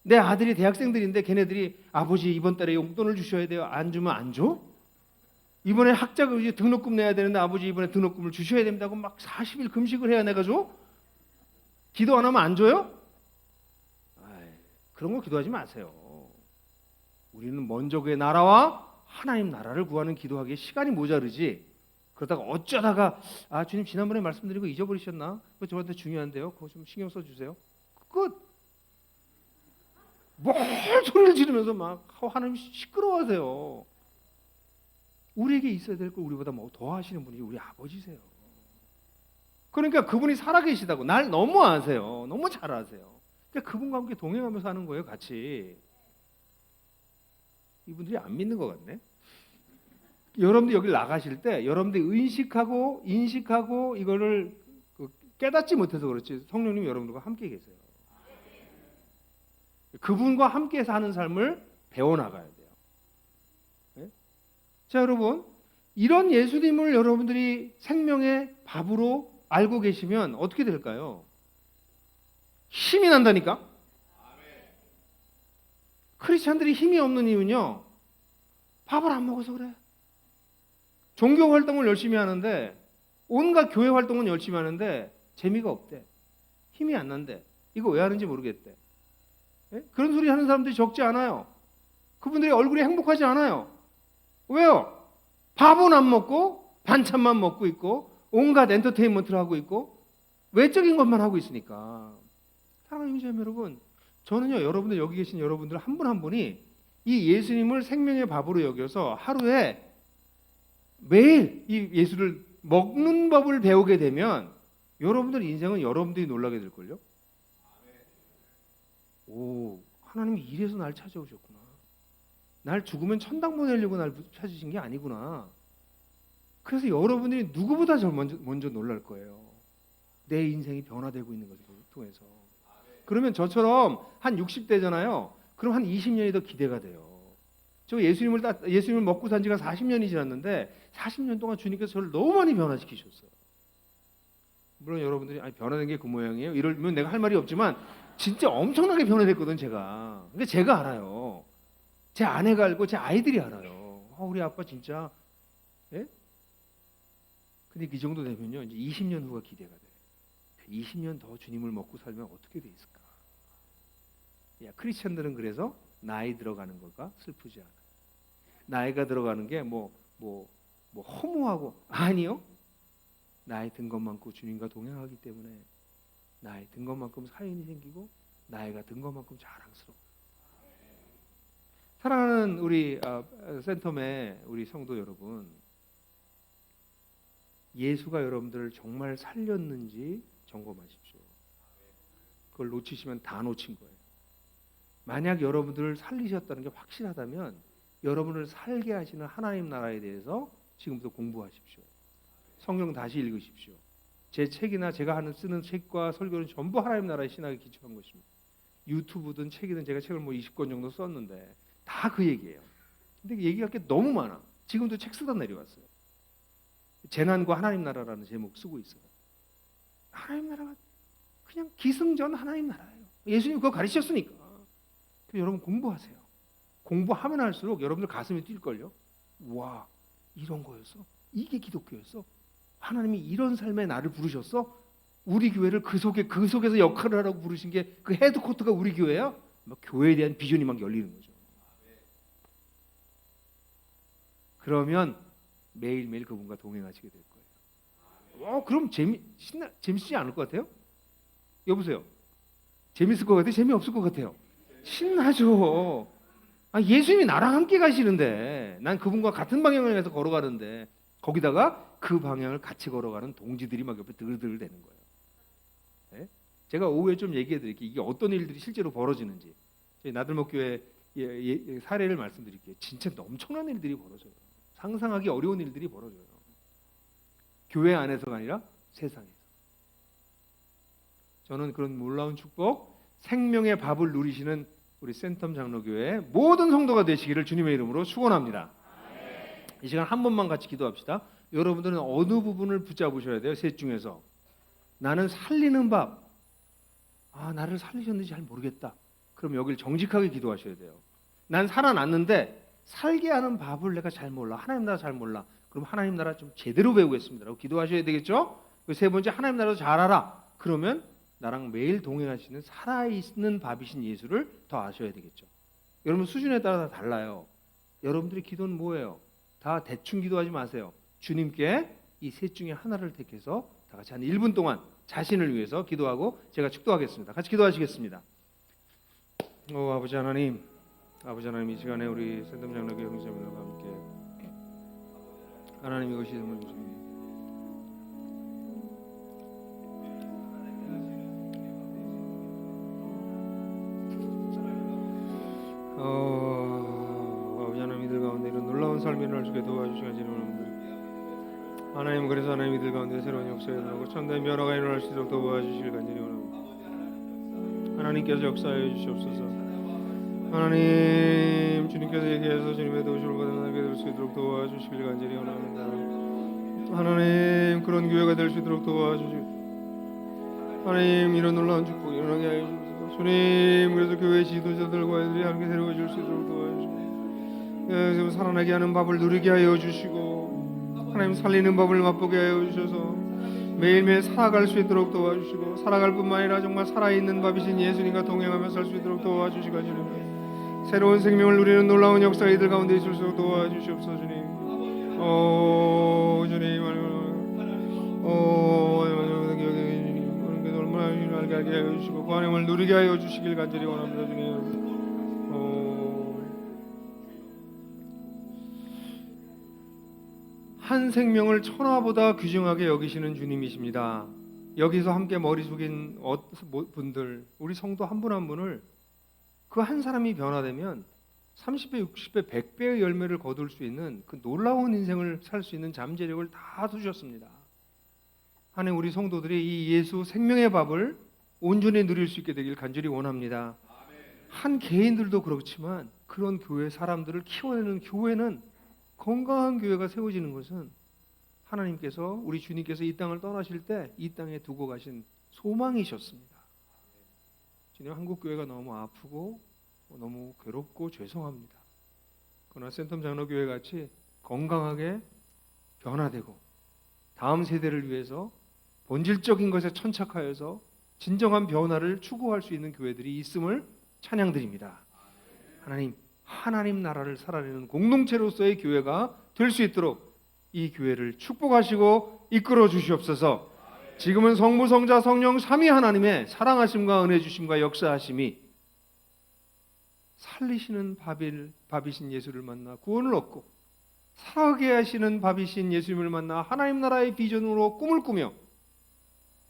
내 아들이 대학생들인데 걔네들이 아버지 이번 달에 용돈을 주셔야 돼요. 안 주면 안 줘? 이번에 학자 등록금 내야 되는데 아버지 이번에 등록금을 주셔야 된다고 막 40일 금식을 해야 내가 줘? 기도 안 하면 안 줘요? 그런 거 기도하지 마세요. 우리는 먼저 그의 나라와 하나님 나라를 구하는 기도하기에 시간이 모자르지. 그러다가 어쩌다가 주님 지난번에 말씀드린 거 잊어버리셨나? 그거 저한테 중요한데요. 그거 좀 신경 써주세요. 끝. 뭘 소리를 지르면서 막 하나님 시끄러워하세요. 우리에게 있어야 될 걸 우리보다 더 하시는 분이 우리 아버지세요. 그러니까 그분이 살아계시다고 날 너무 아세요. 너무 잘 아세요. 그러니까 그분과 함께 동행하면서 하는 거예요, 같이. 이분들이 안 믿는 것 같네. 여러분들 여기 나가실 때 여러분들이 인식하고 이거를 깨닫지 못해서 그렇지 성령님이 여러분들과 함께 계세요. 그분과 함께 사는 삶을 배워나가야 돼요. 네? 자, 여러분, 이런 예수님을 여러분들이 생명의 밥으로 알고 계시면 어떻게 될까요? 힘이 난다니까? 크리스찬들이 힘이 없는 이유는요, 밥을 안 먹어서 그래. 종교 활동을 열심히 하는데, 온갖 교회 활동은 열심히 하는데 재미가 없대. 힘이 안 난대. 이거 왜 하는지 모르겠대. 예? 그런 소리 하는 사람들이 적지 않아요. 그분들의 얼굴이 행복하지 않아요. 왜요? 밥은 안 먹고 반찬만 먹고 있고 온갖 엔터테인먼트를 하고 있고 외적인 것만 하고 있으니까. 사랑하는 형제자매 여러분, 저는요, 여러분들 여기 계신 여러분들 한 분 한 분이 이 예수님을 생명의 밥으로 여겨서 하루에 매일 이 예수를 먹는 법을 배우게 되면 여러분들 인생은 여러분들이 놀라게 될걸요. 하나님이 이래서 날 찾아오셨구나. 날 죽으면 천당 보내려고 날 찾으신 게 아니구나. 그래서 여러분들이 누구보다 먼저 놀랄 거예요. 내 인생이 변화되고 있는 것을 통해서. 그러면 저처럼 한 60대잖아요. 그럼 한 20년이 더 기대가 돼요. 저 예수님을 먹고 산 지가 40년이 지났는데 40년 동안 주님께서 저를 너무 많이 변화시키셨어요. 물론 여러분들이 변화된 게 그 모양이에요. 이러면 내가 할 말이 없지만 진짜 엄청나게 변화됐거든 제가. 근데 제가 알아요. 제 아내가 알고 제 아이들이 알아요. 우리 아빠 진짜. 예? 근데 이 정도 되면요, 이제 20년 후가 기대가 돼요. 20년 더 주님을 먹고 살면 어떻게 돼 있을까? 크리스천들은 그래서 나이 들어가는 거가 슬프지 않아요. 나이가 들어가는 게 허무하고 아니요. 나이 든 것만큼 주님과 동행하기 때문에 나이 든 것만큼 사인이 생기고 나이가 든 것만큼 자랑스러워. 사랑하는 우리 센텀의 우리 성도 여러분, 예수가 여러분들을 정말 살렸는지 점검하십시오. 그걸 놓치시면 다 놓친 거예요. 만약 여러분들을 살리셨다는 게 확실하다면 여러분을 살게 하시는 하나님 나라에 대해서 지금부터 공부하십시오. 성경 다시 읽으십시오. 제 책이나 제가 쓰는 책과 설교는 전부 하나님 나라의 신학에 기초한 것입니다. 유튜브든 책이든 제가 책을 20권 정도 썼는데 다 그 얘기예요. 근데 얘기할 게 너무 많아. 지금도 책 쓰다 내려왔어요. 재난과 하나님 나라라는 제목 쓰고 있어요. 하나님 나라가 그냥 기승전 하나님 나라예요. 예수님 그거 가르치셨으니까. 여러분 공부하세요. 공부하면 할수록 여러분들 가슴이 뛸걸요. 와, 이런 거였어? 이게 기독교였어? 하나님이 이런 삶에 나를 부르셨어? 우리 교회를 그 속에서 역할을 하라고 부르신 게 그 헤드코트가 우리 교회야? 막 교회에 대한 비전이 막 열리는 거죠. 그러면 매일매일 그분과 동행하시게 될 거예요. 그럼 재밌지 않을 것 같아요? 여보세요. 재밌을 것 같아요? 재미없을 것 같아요? 신나죠. 예수님이 나랑 함께 가시는데 난 그분과 같은 방향을 향해서 걸어가는데 거기다가 그 방향을 같이 걸어가는 동지들이 막 옆에 드글드글 되는 거예요. 네? 제가 오후에 좀 얘기해 드릴게요. 이게 어떤 일들이 실제로 벌어지는지. 저희 나들목교회 사례를 말씀드릴게요. 진짜 엄청난 일들이 벌어져요. 상상하기 어려운 일들이 벌어져요. 교회 안에서가 아니라 세상에서. 저는 그런 놀라운 축복, 생명의 밥을 누리시는 우리 센텀 장로교회 모든 성도가 되시기를 주님의 이름으로 축원합니다. 이 시간 한 번만 같이 기도합시다. 여러분들은 어느 부분을 붙잡으셔야 돼요? 셋 중에서. 나는 살리는 밥. 나를 살리셨는지 잘 모르겠다. 그럼 여기를 정직하게 기도하셔야 돼요. 난 살아났는데 살게 하는 밥을 내가 잘 몰라. 하나님 나라 잘 몰라. 그럼 하나님 나라 좀 제대로 배우겠습니다 라고 기도하셔야 되겠죠? 세 번째, 하나님 나라도 잘 알아. 그러면 나랑 매일 동행하시는 살아있는 밥이신 예수를 더 아셔야 되겠죠. 여러분 수준에 따라 다 달라요. 여러분들의 기도는 뭐예요? 다 대충 기도하지 마세요. 주님께 이 셋 중에 하나를 택해서 다 같이 한 1분 동안 자신을 위해서 기도하고 제가 축도하겠습니다. 같이 기도하시겠습니다. 아버지 하나님, 이 시간에 우리 센텀 장로교 형제님들과 함께 하나님 이것이 정말 주님 아버지 하나님 이들 가운데 이런 놀라운 삶을 할 수 있게 도와주시기 원합니다. 하나님 그래서 하나님 이들 가운데 새로운 역사가 일어나고 천대의 변화가 일어날 수 있도록 도와주시길 간절히 원합니다. 하나님께서 역사해 주시옵소서. 하나님 주님께서 얘기해서 주님의 도우심을 받아나게 될 수 있도록 도와주시길 간절히 원합니다. 하나님 그런 교회가 될 수 있도록 도와주시고 하나님 이런 놀라운 축복이 일어나게 하여 주옵소서. 주님 그래서 교회 지도자들과 애들이 함께 세워질 수 있도록 도와주시고 살아나게 하는 밥을 누리게 하여 주시고 하나님 살리는 법을 맛보게 하여 주셔서 매일매일 살아갈 수 있도록 도와주시고 살아갈 뿐만 아니라 정말 살아있는 밥이신 예수님과 동행하며 살 수 있도록 도와주시고 주님 새로운 생명을 누리는 놀라운 역사가 이들 가운데 있을 수 있도록 도와주시옵소서. 주님 주님 얼마나 알게 하여 주시고 그 안에을 누리게 하여 주시길 간절히 원합니다. 주님 한 생명을 천하보다 귀중하게 여기시는 주님이십니다. 여기서 함께 머리 숙인 분들, 우리 성도 한 분 한 분을 그 한 사람이 변화되면 30배, 60배, 100배의 열매를 거둘 수 있는 그 놀라운 인생을 살 수 있는 잠재력을 다 주셨습니다. 하나님 우리 성도들이 이 예수 생명의 밥을 온전히 누릴 수 있게 되길 간절히 원합니다. 한 개인들도 그렇지만 그런 교회 사람들을 키워내는 교회는 건강한 교회가 세워지는 것은 하나님께서 우리 주님께서 이 땅을 떠나실 때 이 땅에 두고 가신 소망이셨습니다. 주님 한국 교회가 너무 아프고 너무 괴롭고 죄송합니다. 그러나 센텀 장로교회 같이 건강하게 변화되고 다음 세대를 위해서 본질적인 것에 천착하여서 진정한 변화를 추구할 수 있는 교회들이 있음을 찬양드립니다. 하나님 나라를 살아내는 공동체로서의 교회가 될 수 있도록 이 교회를 축복하시고 이끌어 주시옵소서. 지금은 성부 성자 성령 삼위 하나님의 사랑하심과 은혜 주심과 역사하심이 살리시는 밥이신 예수를 만나 구원을 얻고 살아가게 하시는 밥이신 예수님을 만나 하나님 나라의 비전으로 꿈을 꾸며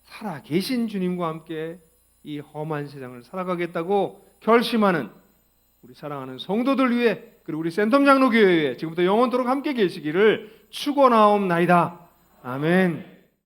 살아계신 주님과 함께 이 험한 세상을 살아가겠다고 결심하는 우리 사랑하는 성도들 위해 그리고 우리 센텀 장로교회에 지금부터 영원토록 함께 계시기를 축원하옵나이다. 아멘.